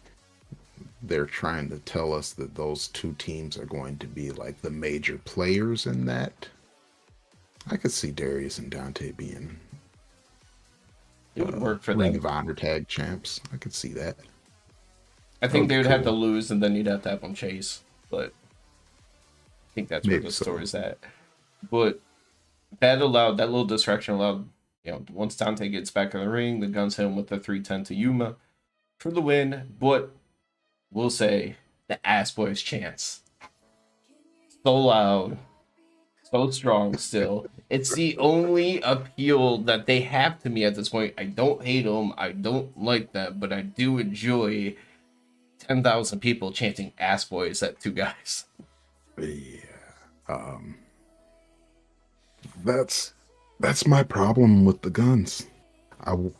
they're trying to tell us that those two teams are going to be like the major players in that. I could see Darius and Dante being It would work for Ring them. of Honor tag champs. I could see that. I That think would they be would have to cool. lose and then you'd have to have them chase. But I think that's where Maybe the so. story's at. But that little distraction allowed, once Dante gets back in the ring, the Guns hit him with the 310 to Yuma for the win. But we'll say the Ass Boys chants. So loud, so strong still. It's the only appeal that they have to me at this point. I don't hate them, I don't like them, but I do enjoy 10,000 people chanting Ass Boys at two guys. Yeah. Um, that's that's my problem with the guns. I w-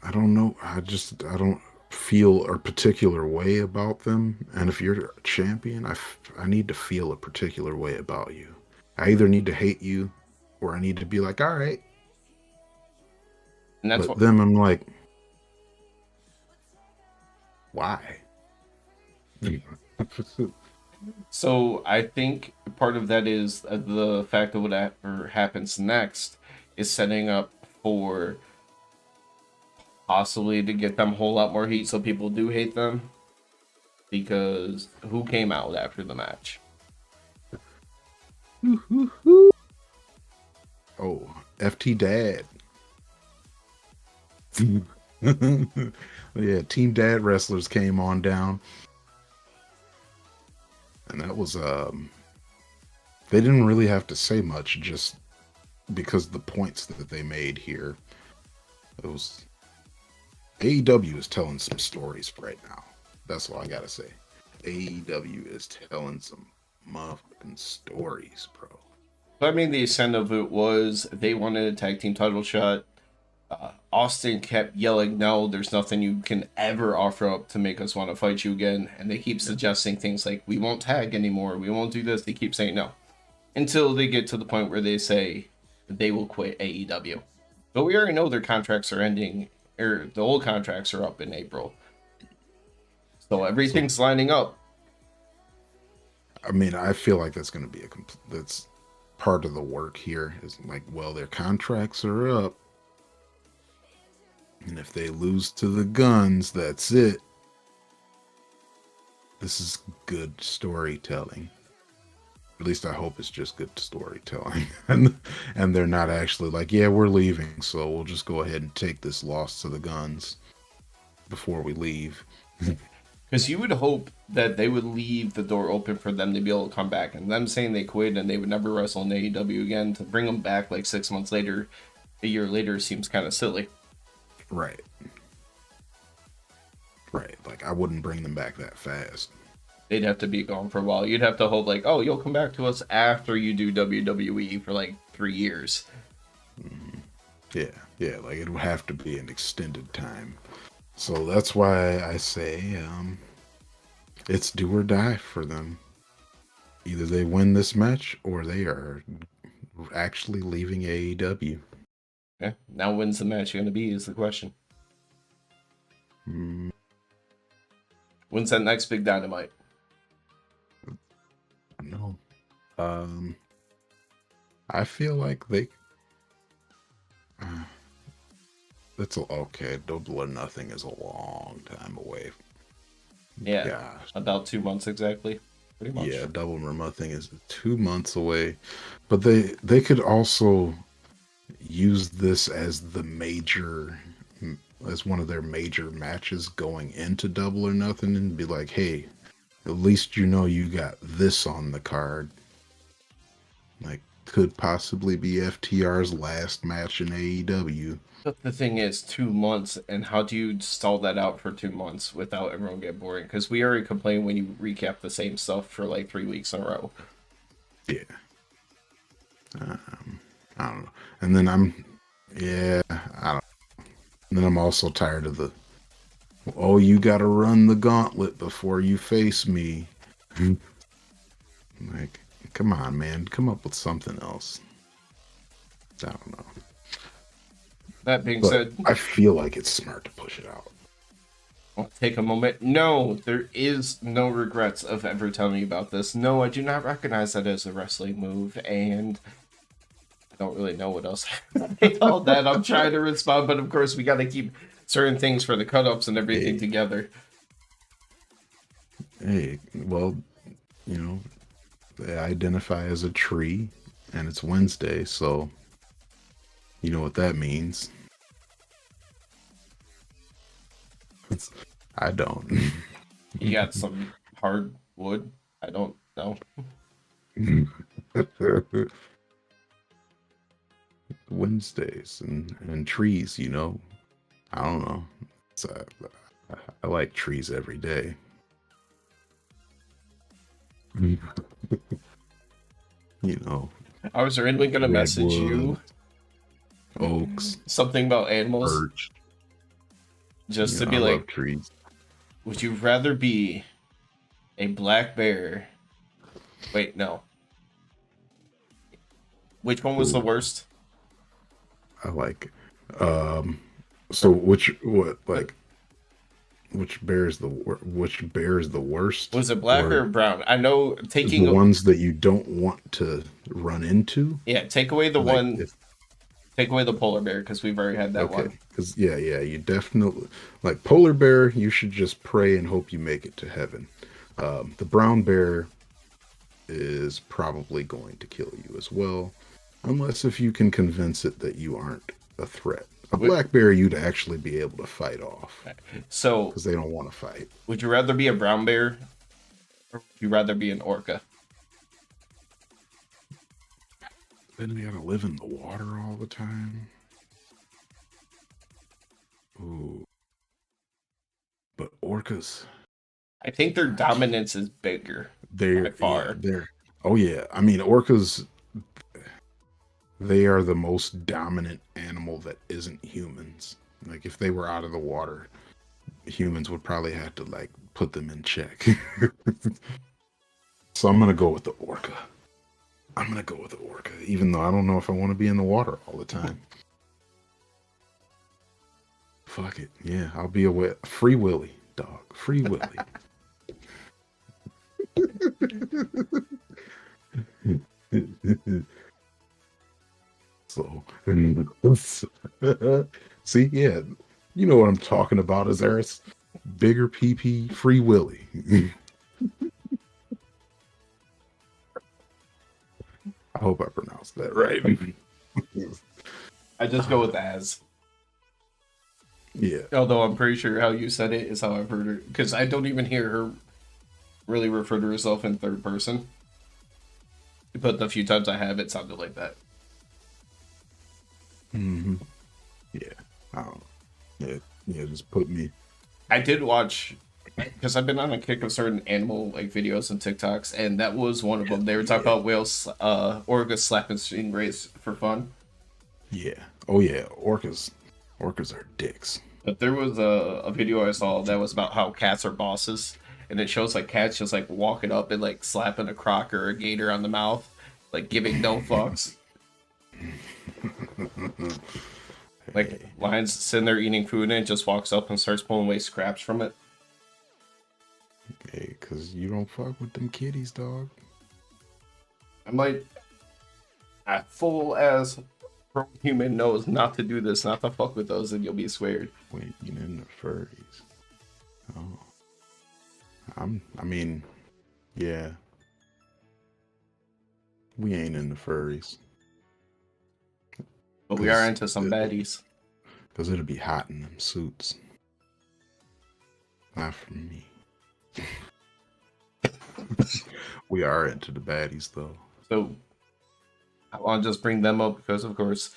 I don't know. I don't feel a particular way about them. And if you're a champion, I need to feel a particular way about you. I either need to hate you or I need to be like, all right. And that's But what. then I'm like, why? So I think part of that is the fact of whatever happens next is setting up for possibly to get them a whole lot more heat so people do hate them because who came out after the match? Oh, FT Dad. Yeah, Team Dad wrestlers came on down. and that was they didn't really have to say much, just because the points that they made here. It was AEW is telling some stories right now. That's all I gotta say. AEW is telling some motherfucking stories, bro. But I mean, the extent of it was they wanted a tag team title shot. Austin kept yelling, "No, there's nothing you can ever offer up to make us want to fight you again." And they keep suggesting things like, "We won't tag anymore. We won't do this." They keep saying no until they get to the point where they say they will quit AEW. But we already know their contracts are ending, or the old contracts are up in April. So everything's lining up. I mean, I feel like that's going to be that's part of the work here. Is like, well, their contracts are up, and if they lose to the Guns, that's it. This is good storytelling. At least I hope it's just good storytelling, and they're not actually like, yeah, we're leaving, so we'll just go ahead and take this loss to the Guns before we leave. Because you would hope that they would leave the door open for them to be able to come back. And them saying they quit and they would never wrestle in AEW again, to bring them back like 6 months later, a year later, seems kind of silly. Right. Right. Like, I wouldn't bring them back that fast. They'd have to be gone for a while. You'd have to hope, like, oh, you'll come back to us after you do WWE for like 3 years. Yeah. Yeah. Like, it would have to be an extended time. So that's why I say it's do or die for them. Either they win this match or they are actually leaving AEW. Yeah. Now when's the match going to be is the question. When's that next big Dynamite? No. I feel like they... It's okay. Double or Nothing is a long time away. Yeah, Gosh. about 2 months exactly. Pretty much. Yeah, Double or Nothing is 2 months away. But they could also use this as as one of their major matches going into Double or Nothing, and be like, hey, at least you know you got this on the card. Like, could possibly be FTR's last match in AEW. But the thing is, 2 months, and how do you stall that out for 2 months without everyone getting boring? Because we already complain when you recap the same stuff for like 3 weeks in a row. Yeah. I don't know. And then I don't know. And then I'm also tired of the, oh, you gotta run the gauntlet before you face me. Like, come on, man. Come up with something else. I don't know. That being But said, I feel like it's smart to push it out. I'll take a moment. No, there is no regrets of ever telling you about this. No, I do not recognize that as a wrestling move, and I don't really know what else I told that. I'm trying to respond, but of course we got to keep certain things for the cut-ups and everything together. Hey, well, they identify as a tree, and it's Wednesday, so you know what that means. I don't. You got some hard wood? I don't know. Wednesdays and trees, I don't know. I like trees every day. Was there anyone going to message you? Oaks. Something about animals? Birch. Just to be I like, love trees. Would you rather be a black bear? Wait, no. Which one was the worst? I like, so which bear is the worst? Was it black or brown? I know taking the ones that you don't want to run into. Yeah, take away the one. Take away the polar bear because we've already had that one. Because you definitely like polar bear. You should just pray and hope you make it to heaven. The brown bear is probably going to kill you as well, unless if you can convince it that you aren't a threat. A black bear you'd actually be able to fight off. So because they don't want to fight. Would you rather be a brown bear Or would you rather be an orca? Then we gotta live in the water all the time. Ooh. But orcas, I think their gosh, dominance is bigger by far. they're. Oh yeah, I mean orcas. They are the most dominant animal that isn't humans. Like if they were out of the water, humans would probably have to like put them in check. So I'm gonna go with the orca. I'm gonna go with the orca, even though I don't know if I want to be in the water all the time. Fuck it. Yeah, I'll be a free willy dog. Free willy. So, see, yeah, you know what I'm talking about, Azaris. Bigger PP, free willy. I hope I pronounced that right. I just go with as. Yeah. Although I'm pretty sure how you said it is how I've heard her, because I don't even hear her really refer to herself in third person. But the few times I have, it sounded like that. Mm-hmm. Yeah. I don't know. Yeah, just put me. I did watch, because I've been on a kick of certain animal like videos and TikToks, and that was one of them. They were talking about whales, orcas slapping stingrays for fun. Yeah. Oh yeah. Orcas. Orcas are dicks. But there was a video I saw that was about how cats are bosses, and it shows like cats just like walking up and like slapping a croc or a gator on the mouth, like giving no fucks. Like lions sitting there eating food and it just walks up and starts pulling away scraps from it. Hey, cause you don't fuck with them kitties, dog. I might, a full as human knows not to do this, not to fuck with those, and you'll be scared. Wait, you in the furries. Oh. I mean, yeah. We ain't in the furries. But we are into some baddies. Because it'll be hot in them suits. Not for me. We are into the baddies, though. So I want to just bring them up because, of course,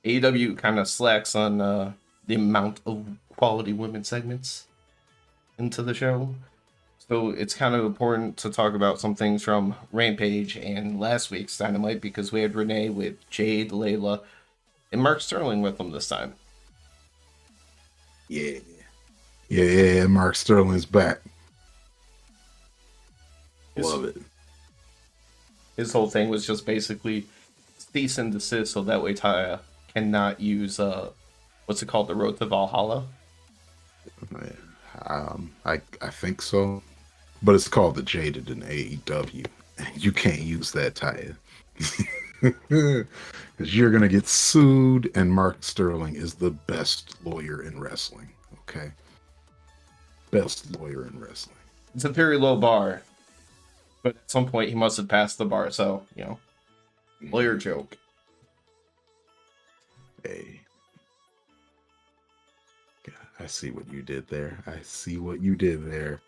AEW kind of slacks on the amount of quality women segments into the show. So it's kind of important to talk about some things from Rampage and last week's Dynamite because we had Renee with Jade, Layla, and Mark Sterling with them this time. Yeah. Yeah, Mark Sterling's back. Love it. His whole thing was just basically cease and desist so that way Taya cannot use, what's it called, the Road to Valhalla? I think so. But it's called the Jaded in AEW. You can't use that, Taya. Because you're going to get sued, and Mark Sterling is the best lawyer in wrestling. Okay? Best lawyer in wrestling. It's a very low bar. But at some point, he must have passed the bar, so, you know, lawyer joke. Hey. God, I see what you did there. I see what you did there.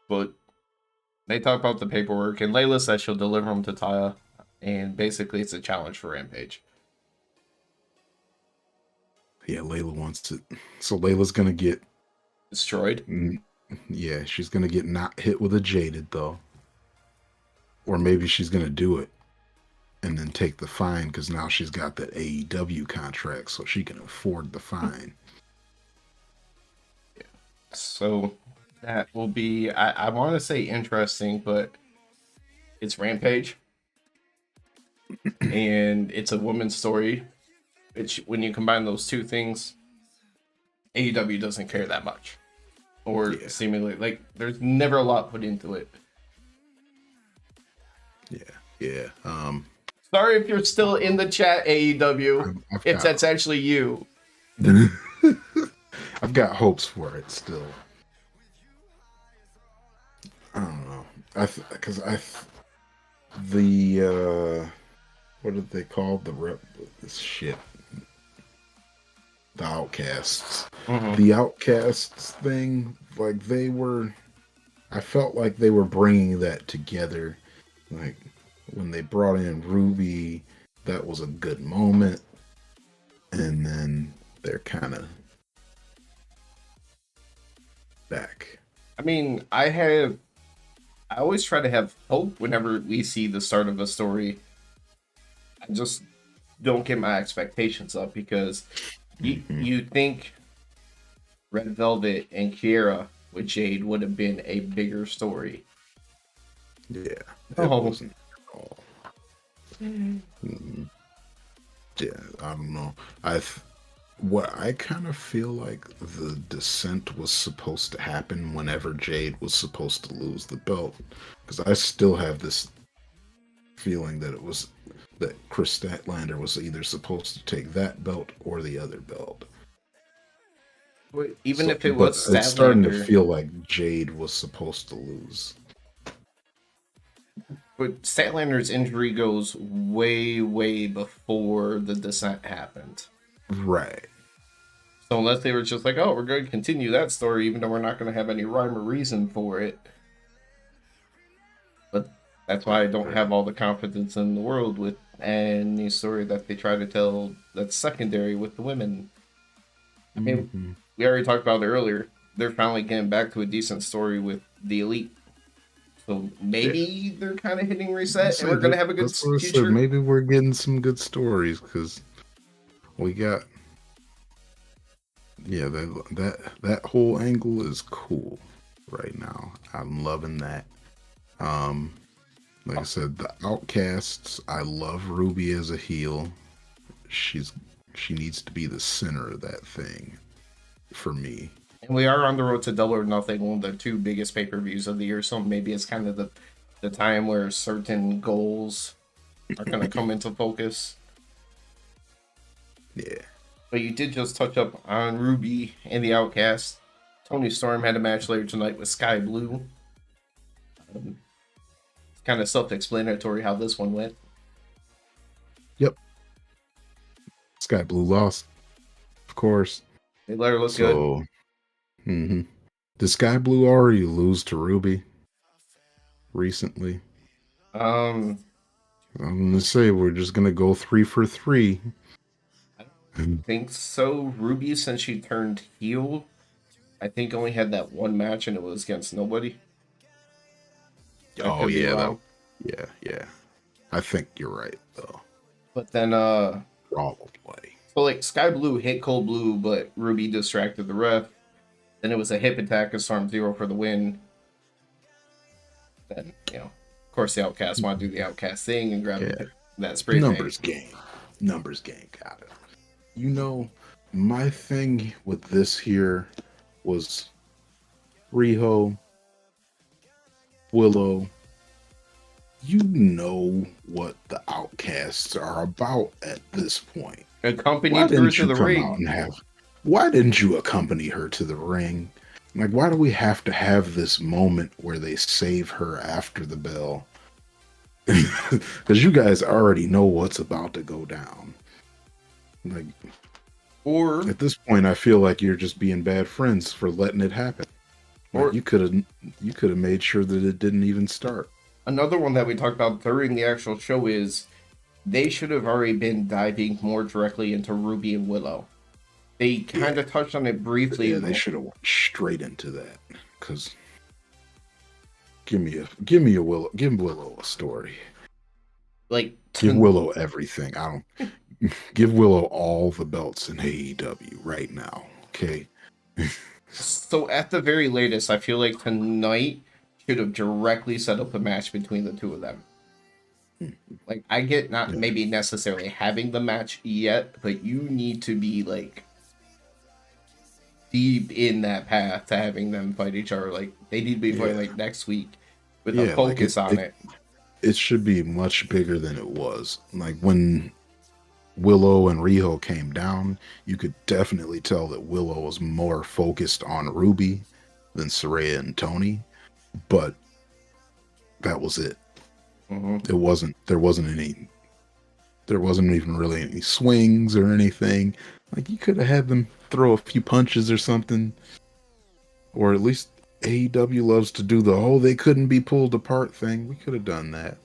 But they talk about the paperwork, and Layla says she'll deliver them to Taya, and basically it's a challenge for Rampage. Yeah, Layla wants to. So Layla's gonna get destroyed. Yeah, she's gonna get not hit with a Jaded though, or maybe she's gonna do it and then take the fine because now she's got that AEW contract, so she can afford the fine. Yeah. So that will be, I want to say interesting, but it's Rampage. And it's a woman's story. Which, when you combine those two things, AEW doesn't care that much. Or seemingly, like, there's never a lot put into it. Yeah. Sorry if you're still in the chat, AEW. If that's actually you. I've got hopes for it still. I don't know. What did they call this shit? The Outcasts. Mm-hmm. The Outcasts thing, like they were I felt like they were bringing that together. Like when they brought in Ruby, that was a good moment, and then they're kind of back. I mean, I always try to have hope whenever we see the start of a story. I just don't get my expectations up because Hmm. you think Red Velvet and Kiera with Jade would have been a bigger story. Yeah, it Oh, wasn't at all. Mhm. Yeah, I don't know. I th- what I kind of feel like the descent was supposed to happen whenever Jade was supposed to lose the belt, because I still have this feeling that it was that Chris Statlander was either supposed to take that belt or the other belt. but even So, if it but was it's starting to Statlander, feel like Jade was supposed to lose. but Statlander's injury goes way, way before the descent happened. Right. So unless they were just like, oh, we're going to continue that story, even though we're not going to have any rhyme or reason for it, but that's why I don't Right. have all the confidence in the world with any story that they try to tell that's secondary with the women. I mean, Hmm. we already talked about it earlier. They're finally getting back to a decent story with the elite. So Yeah. maybe they're kind of hitting I reset and say we're going to that. have a good That's what I said. future. Maybe we're getting some good stories because we got yeah, that whole angle is cool right now. I'm loving that. Um, like I said, the outcasts. I love Ruby as a heel. She's she needs to be the center of that thing for me. And we are on the road to Double or Nothing, one of the two biggest pay per views of the year. So maybe it's kind of the time where certain goals are going to come into focus. Yeah. But you did just touch up on Ruby and the Outcast. Tony Storm had a match later tonight with Sky Blue. It's kind of self explanatory how this one went. Yep. Sky Blue lost, of course. They let her look good. So, hmm did Sky Blue already lose to Ruby recently? Um, I'm gonna say we're just gonna go 3 for 3. I don't think so. Ruby, since she turned heel, I think only had that one match and it was against nobody. I Oh could be yeah, that wrong. yeah, yeah. I think you're right though. But then, Probably. so like Sky Blue hit Cold Blue, but Ruby distracted the ref. Then it was a hip attack of Storm Zero for the win. Then, of course, the Outcast want to do the Outcast thing and grab Yeah. that spray paint. Numbers game. Numbers game. Got it. You know, my thing with this here was Riho, Willow. You know what the outcasts are about at this point. Why Accompanied her didn't to you the come out ring. and have why didn't you accompany her to the ring? Like why do we have to have this moment where they save her after the bell? Because you guys already know what's about to go down. Like Or, at this point, I feel like you're just being bad friends for letting it happen. Like or you could have made sure that it didn't even start. another one that we talked about during the actual show is they should have already been diving more directly into Ruby and Willow. They Yeah, kind of touched on it briefly. yeah, they should have went straight into that. Because give Willow a story. Like, Give Willow everything. I don't give Willow all the belts in AEW right now. Okay. so at the very latest, I feel like tonight should have directly set up a match between the two of them. Like, I get not Yeah, maybe necessarily having the match yet, but you need to be like deep in that path to having them fight each other. Like, they need to be fighting yeah, like next week with a yeah. Like focus on it. it should be much bigger than it was. Like when Willow and Riho came down, you could definitely tell that Willow was more focused on Ruby than Saraya and Tony, but that was it. Hmm. There wasn't even really any swings or anything. Like you could have had them throw a few punches or something, or at least AEW loves to do the whole they couldn't be pulled apart thing. We could have done that.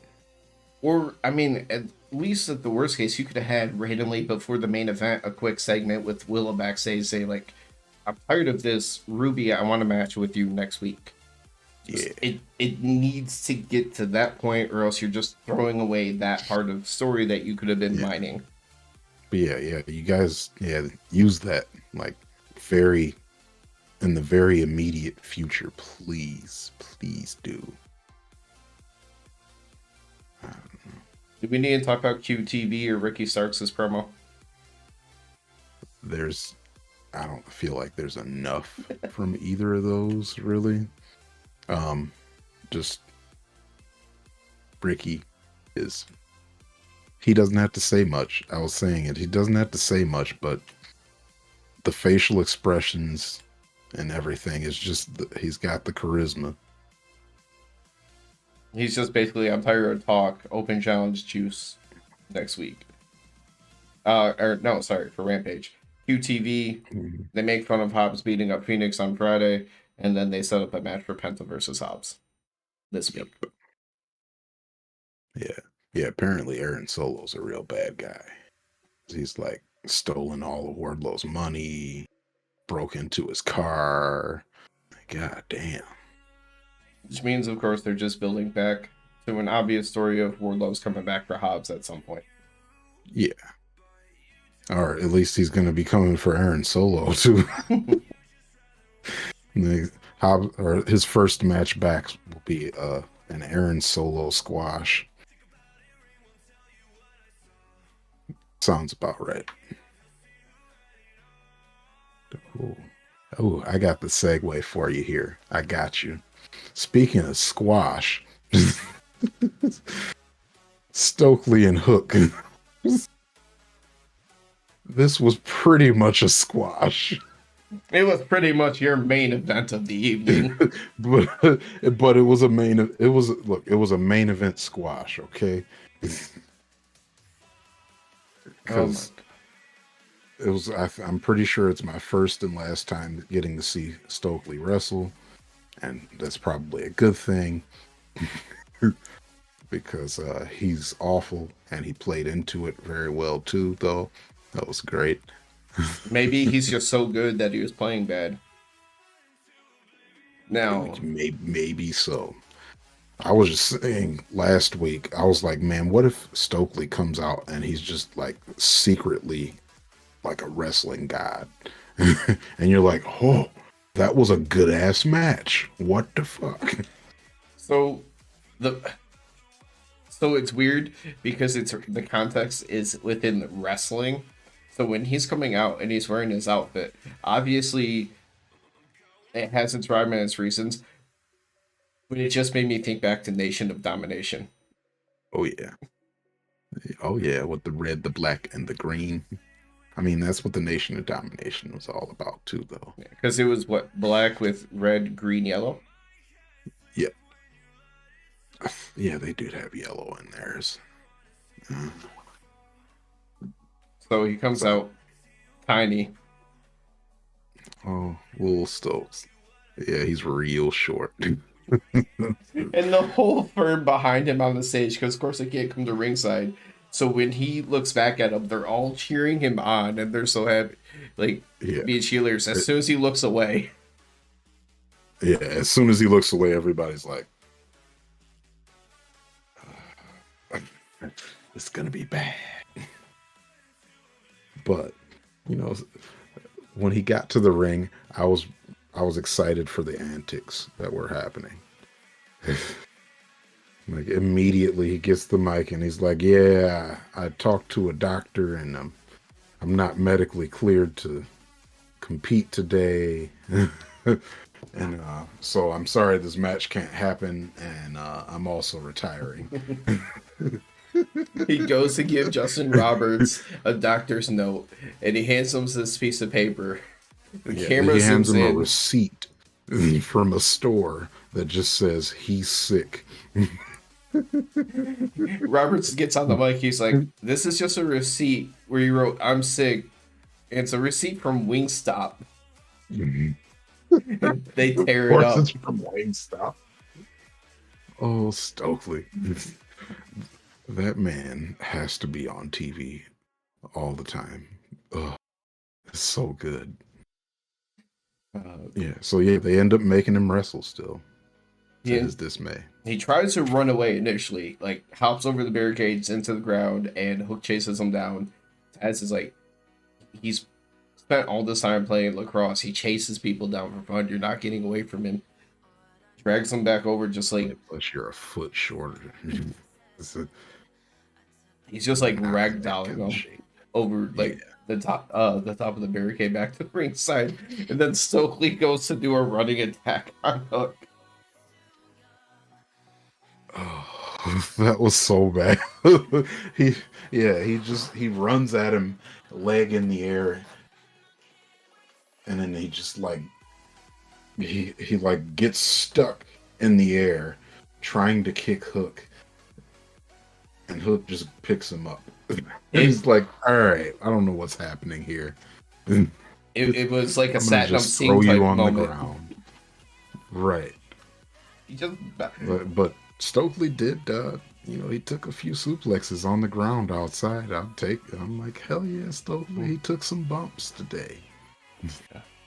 Or, I mean, at least at the worst case, you could have had randomly before the main event a quick segment with Willow backstage say, like, I'm tired of this. Ruby, I want to match with you next week. Yeah. It needs to get to that point, or else you're just throwing away that part of the story that you could have been mining. But yeah, you guys, use that like very in the very immediate future, please do. Do we need to talk about QTV or Ricky Starks' promo? I don't feel like there's enough from either of those really. Just Ricky he doesn't have to say much. I was saying it. He doesn't have to say much, but the facial expressions and everything is just he's got the charisma. He's just basically, I'm tired of talk, open challenge juice next week. For Rampage. QTV, they make fun of Hobbs beating up Phoenix on Friday, and then they set up a match for Penta versus Hobbs this week. Yeah, apparently Aaron Solo's a real bad guy. He's like stolen all of Wardlow's money, broke into his car. God damn. Which means, of course, they're just building back to an obvious story of Wardlow's coming back for Hobbs at some point. Yeah. Or at least he's going to be coming for Aaron Solo, too. His first match back will be an Aaron Solo squash. Sounds about right. Oh, I got the segue for you here. I got you. Speaking of squash, Stokely and Hook. This was pretty much a squash. It was pretty much your main event of the evening. but it was a main event squash, okay? Because I'm pretty sure it's my first and last time getting to see Stokely wrestle, and that's probably a good thing. Because he's awful, and he played into it very well too, though. That was great. Maybe he's just so good that he was playing bad. Now, maybe so. I was just saying last week, I was like, man, what if Stokely comes out and he's just like secretly like a wrestling god? And you're like, oh, that was a good ass match. What the fuck? So it's weird because the context is within wrestling. So when he's coming out and he's wearing his outfit, obviously it has its rhyme and its reasons, but it just made me think back to Nation of Domination. Oh yeah, with the red, the black, and the green. I mean, that's what the Nation of Domination was all about too, though. Because it was black with red, green, yellow. Yeah. Yeah, they did have yellow in theirs. So he comes out tiny. Oh, little Stokes. Yeah, he's real short. And the whole firm behind him on the stage, because of course they can't come to ringside. So when he looks back at them, they're all cheering him on, and they're so happy, being cheerleaders. As soon as he looks away. Yeah, as soon as he looks away, everybody's like, it's gonna be bad. But when he got to the ring, I was excited for the antics that were happening. Like immediately he gets the mic and he's like, yeah, I talked to a doctor and I'm not medically cleared to compete today. And so I'm sorry this match can't happen, and I'm also retiring. He goes to give Justin Roberts a doctor's note, and he hands him this piece of paper. The camera hands zooms him in. a receipt from a store that just says he's sick. Roberts gets on the mic. He's like, "This is just a receipt where you wrote I'm sick. And it's a receipt from Wingstop." They Of tear it course, up. it's from Wingstop. Oh, Stokely. That man has to be on TV all the time. Ugh, it's so good. Yeah, so yeah, they end up making him wrestle still, to He, his dismay. he tries to run away initially, like hops over the barricades into the ground, and Hook chases him down. Taz is like, he's spent all this time playing lacrosse. He chases people down for fun. You're not getting away from him. Drags him back over, just like Plus, you're a foot shorter. It's he's just like not in that ragdolling kind of him shape. over Yeah. like the top of the barricade back to the ringside, and then Stokely goes to do a running attack on Hook. Oh, that was so bad. he runs at him, leg in the air, and then he just like he like gets stuck in the air trying to kick Hook, and Hook just picks him up. He's like, all right, I don't know what's happening here. It was like a I'm gonna Satnam just Singh throw you type on the moment. ground. Right. He just But Stokely did, he took a few suplexes on the ground outside. I'm like, hell yeah, Stokely. He took some bumps today.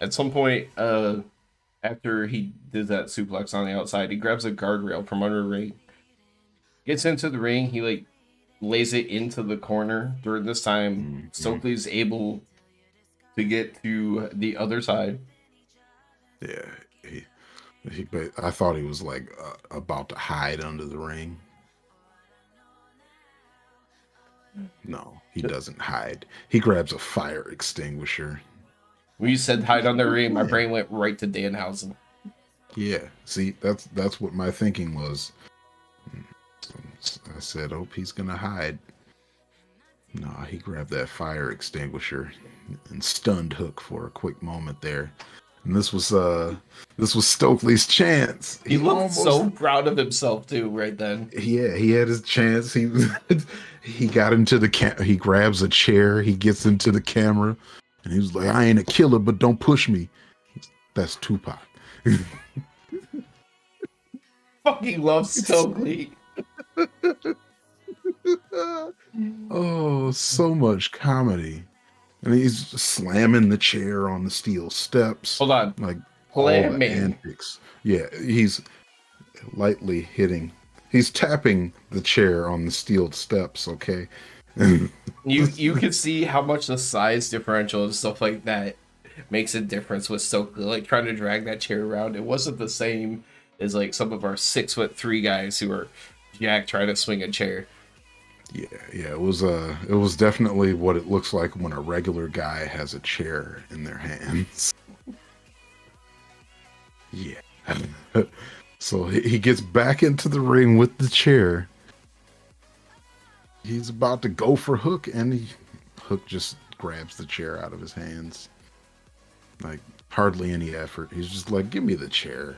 at some point, after he did that suplex on the outside, he grabs a guardrail from under the ring, gets into the ring. He like lays it into the corner. During this time, Stokely's able to get to the other side. Yeah, but I thought he was like about to hide under the ring. No, he doesn't hide. He grabs a fire extinguisher. When you said hide on the ring, my Yeah. brain went right to Danhausen. Yeah, see, that's what my thinking was. So I said, "Oh, he's gonna hide." No, he grabbed that fire extinguisher and stunned Hook for a quick moment there. And this was Stokely's chance. He looked so proud of himself too, right then. Yeah, he had his chance. He got into the he grabs a chair, he gets into the camera, and he was like, "I ain't a killer, but don't push me." That's Tupac. Fucking love Stokely. Oh, so much comedy. And he's slamming the chair on the steel steps. Hold on. Like all the Slamming. antics. Yeah, he's lightly hitting. He's tapping the chair on the steel steps, okay? You can see how much the size differential and stuff like that makes a difference with Stokely. Like trying to drag that chair around. It wasn't the same as like some of our 6'3" guys who are jacked trying to swing a chair. Yeah, it was definitely what it looks like when a regular guy has a chair in their hands. Yeah. So he gets back into the ring with the chair. He's about to go for Hook, and Hook just grabs the chair out of his hands. Like, hardly any effort. He's just like, give me the chair.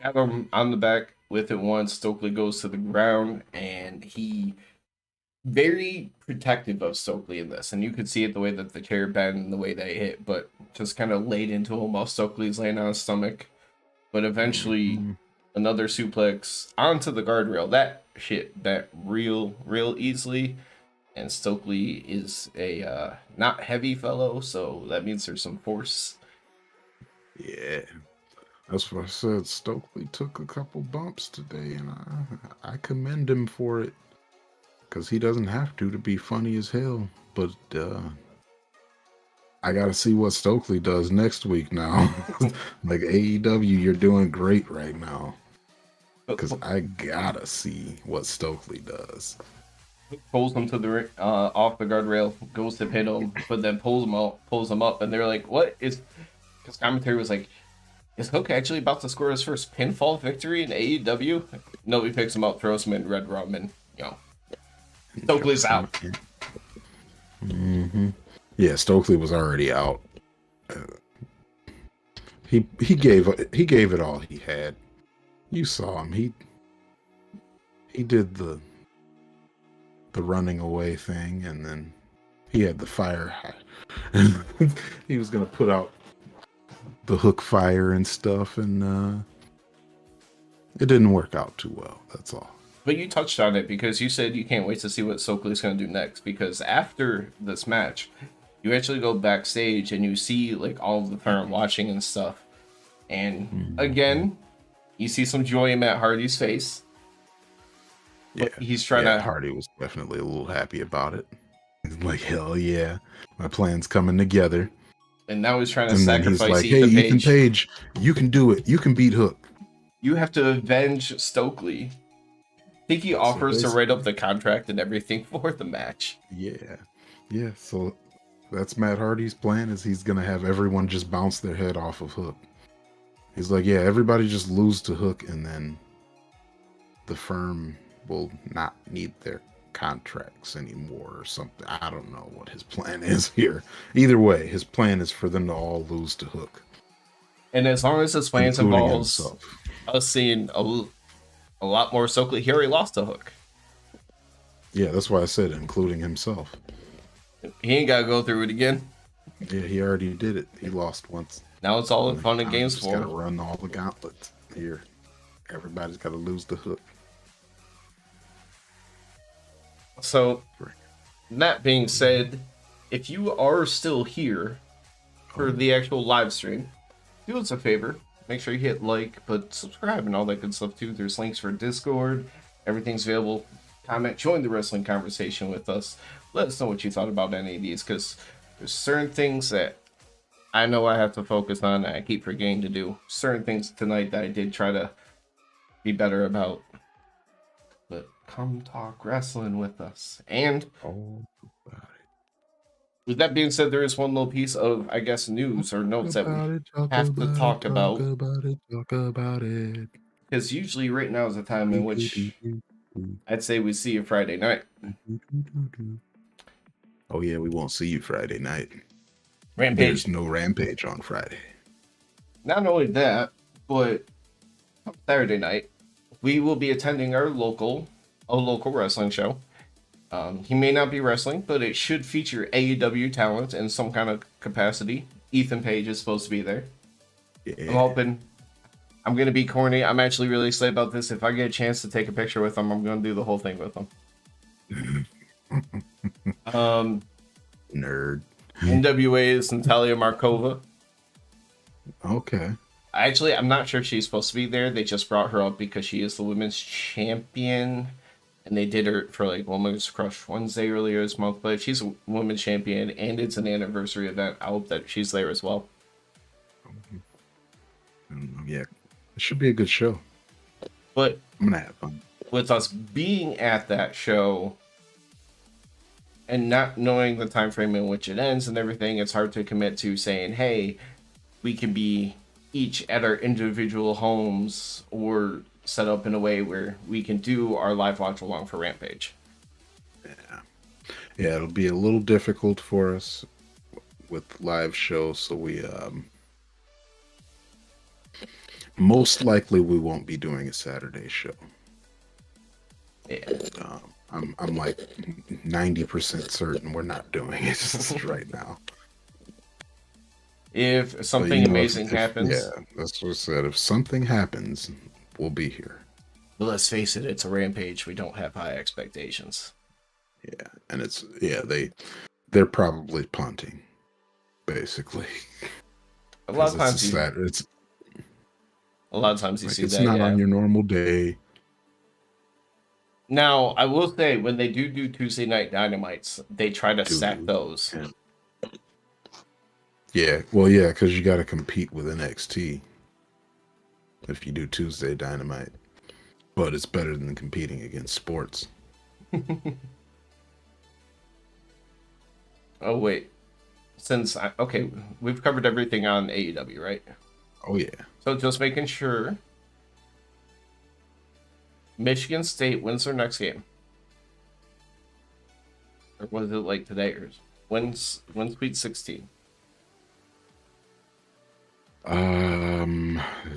Got him on the back with it once. Stokely goes to the ground, and he very protective of Stokely in this. And you could see it the way that the chair bent and the way they hit, but just kind of laid into him while Stokely's laying on his stomach. But eventually, another suplex onto the guardrail. That shit bent real easily. And Stokely is a not heavy fellow, so that means there's some force. Yeah. That's what I said. Stokely took a couple bumps today, and I commend him for it. Because he doesn't have to be funny as hell. But I got to see what Stokely does next week now. Like AEW, you're doing great right now. Because I got to see what Stokely does. Pulls him to the off the guardrail, goes to pin him, but then pulls him up, and they're like, "What is?" Because commentary was like, "Is Hook actually about to score his first pinfall victory in AEW?" Nobody picks him up, throws him in red rum, and Stokely's out. Mm-hmm. Yeah, Stokely was already out. He gave it all he had. You saw him. He did the running away thing, and then he had the fire. He was gonna put out the hook fire and stuff, and it didn't work out too well. That's all. But you touched on it because you said you can't wait to see what Stokely's going to do next. Because after this match, you actually go backstage and you see like all of the current watching and stuff. And again, you see some joy in Matt Hardy's face. Yeah, he's trying to. Hardy was definitely a little happy about it. He's like, hell yeah, my plan's coming together. And now he's trying to and sacrifice then he's like, Ethan hey, Page. Ethan Page, you can do it. You can beat Hook. You have to avenge Stokely. I think he offers to write up the contract and everything for the match. Yeah. So that's Matt Hardy's plan. Is he's gonna have everyone just bounce their head off of Hook. He's like, yeah, everybody just lose to Hook, and then the firm will not need their contracts anymore or something. I don't know what his plan is here. Either way, his plan is for them to all lose to Hook. And as long as his plans involves us seeing a lot more Stokely, he already lost to Hook. Yeah, that's why I said including himself. He ain't got to go through it again. Yeah, he already did it. He lost once. Now it's all fun and games for him. Got to run all the gauntlets here. Everybody's got to lose the Hook. So, that being said, if you are still here for the actual live stream, do us a favor. Make sure you hit like, but subscribe and all that good stuff too. There's links for Discord. Everything's available. Comment, join the wrestling conversation with us. Let us know what you thought about any of these, because there's certain things that I know I have to focus on and I keep forgetting to do. Certain things tonight that I did try to be better about. But come talk wrestling with us. And with that being said, there is one little piece of, I guess, news or notes that we have to talk about. Talk about it. Because usually right now is a time in which I'd say we see you Friday night. Oh yeah, we won't see you Friday night. Rampage. There's no Rampage on Friday. Not only that, but Saturday night, we will be attending a local wrestling show. He may not be wrestling, but it should feature AEW talent in some kind of capacity. Ethan Page is supposed to be there. Yeah. I'm hoping. I'm going to be corny. I'm actually really excited about this. If I get a chance to take a picture with him, I'm going to do the whole thing with him. Nerd. NWA is Natalia Markova. Okay. Actually, I'm not sure if she's supposed to be there. They just brought her up because she is the women's champion. And they did her for like Women's Crush Wednesday earlier this month. But if she's a women's champion and it's an anniversary event, I hope that she's there as well. Yeah. It should be a good show. But I'm going to have fun. With us being at that show and not knowing the time frame in which it ends and everything, it's hard to commit to saying, hey, we can be each at our individual homes or set up in a way where we can do our live watch along for Rampage. Yeah, it'll be a little difficult for us with live shows, so we most likely we won't be doing a Saturday show. Yeah. I'm like 90% certain we're not doing it right now. If something amazing happens. Yeah, that's what I said. If something happens, we'll be here. But let's face it, it's a Rampage. We don't have high expectations. Yeah, and they're probably punting, basically. A lot of times you see that. It's not on your normal day. Now, I will say, when they do Tuesday night Dynamites, they try to stack those. Yeah, well, yeah, because you got to compete with NXT if you do Tuesday Dynamite. But it's better than competing against sports. Oh, wait. We've covered everything on AEW, right? Oh, yeah. So just making sure. Michigan State wins their next game. Or was it like today? Or when's Sweet 16?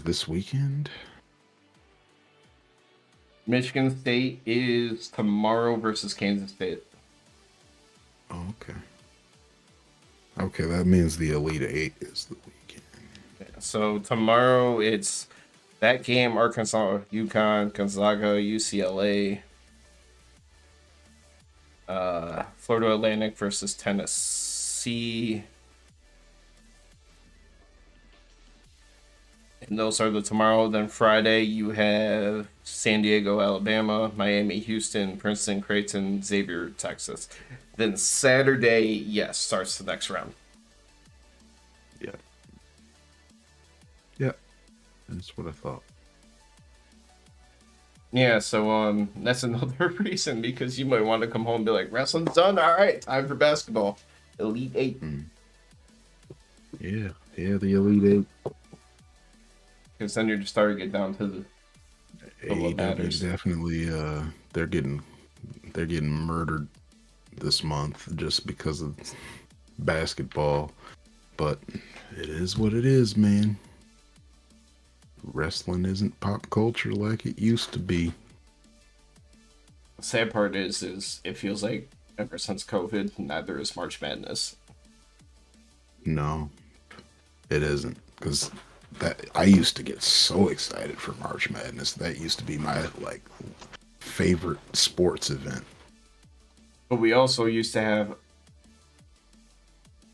This weekend? Michigan State is tomorrow versus Kansas State. Oh, okay. Okay, that means the Elite Eight is the weekend. Yeah, So tomorrow it's that game: Arkansas, UConn, Gonzaga, UCLA, Florida Atlantic versus Tennessee. And those are the tomorrow. Then Friday you have San Diego, Alabama, Miami, Houston, Princeton, Creighton, Xavier, Texas. Then Saturday, yes, starts the next round. Yeah. Yeah. That's what I thought. Yeah, so that's another reason, because you might want to come home and be like, wrestling's done. All right, time for basketball. Elite Eight. Yeah, the Elite Eight. Because then you're just starting to get down to the AEW definitely they're getting murdered this month just because of basketball. But it is what it is, man. Wrestling isn't pop culture like it used to be. The sad part is it feels like ever since COVID, neither is March Madness. No, it isn't. Because that I used to get so excited for March Madness. That used to be my favorite sports event. But we also used to have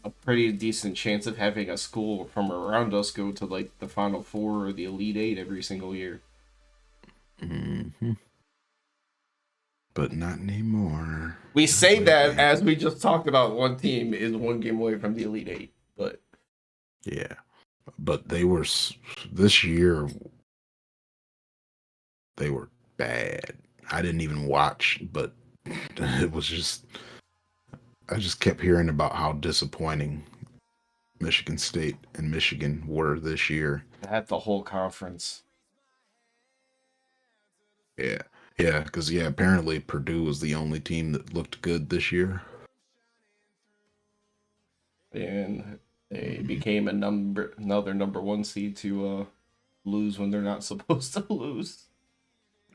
a pretty decent chance of having a school from around us go to the Final Four or the Elite Eight every single year. Mm-hmm. But not anymore. We say that as we just talked about, one team is one game away from the Elite Eight, but yeah, but they were this year. They were bad. I didn't even watch, but it was just. I just kept hearing about how disappointing Michigan State and Michigan were this year. At the whole conference. Yeah, because apparently Purdue was the only team that looked good this year, and they became another number one seed to lose when they're not supposed to lose.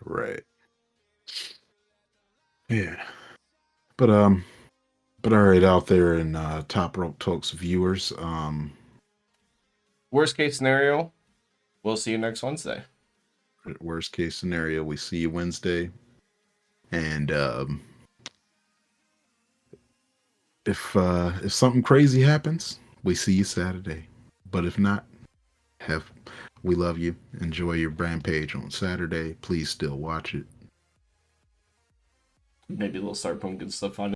Right. Yeah, but all right, out there in Top Rope Tokes viewers, worst case scenario, we'll see you next Wednesday. Worst case scenario, we see you Wednesday, and if something crazy happens, we see you Saturday. But if not, we love you. Enjoy your Rampage on Saturday. Please still watch it. Maybe they'll start putting good stuff on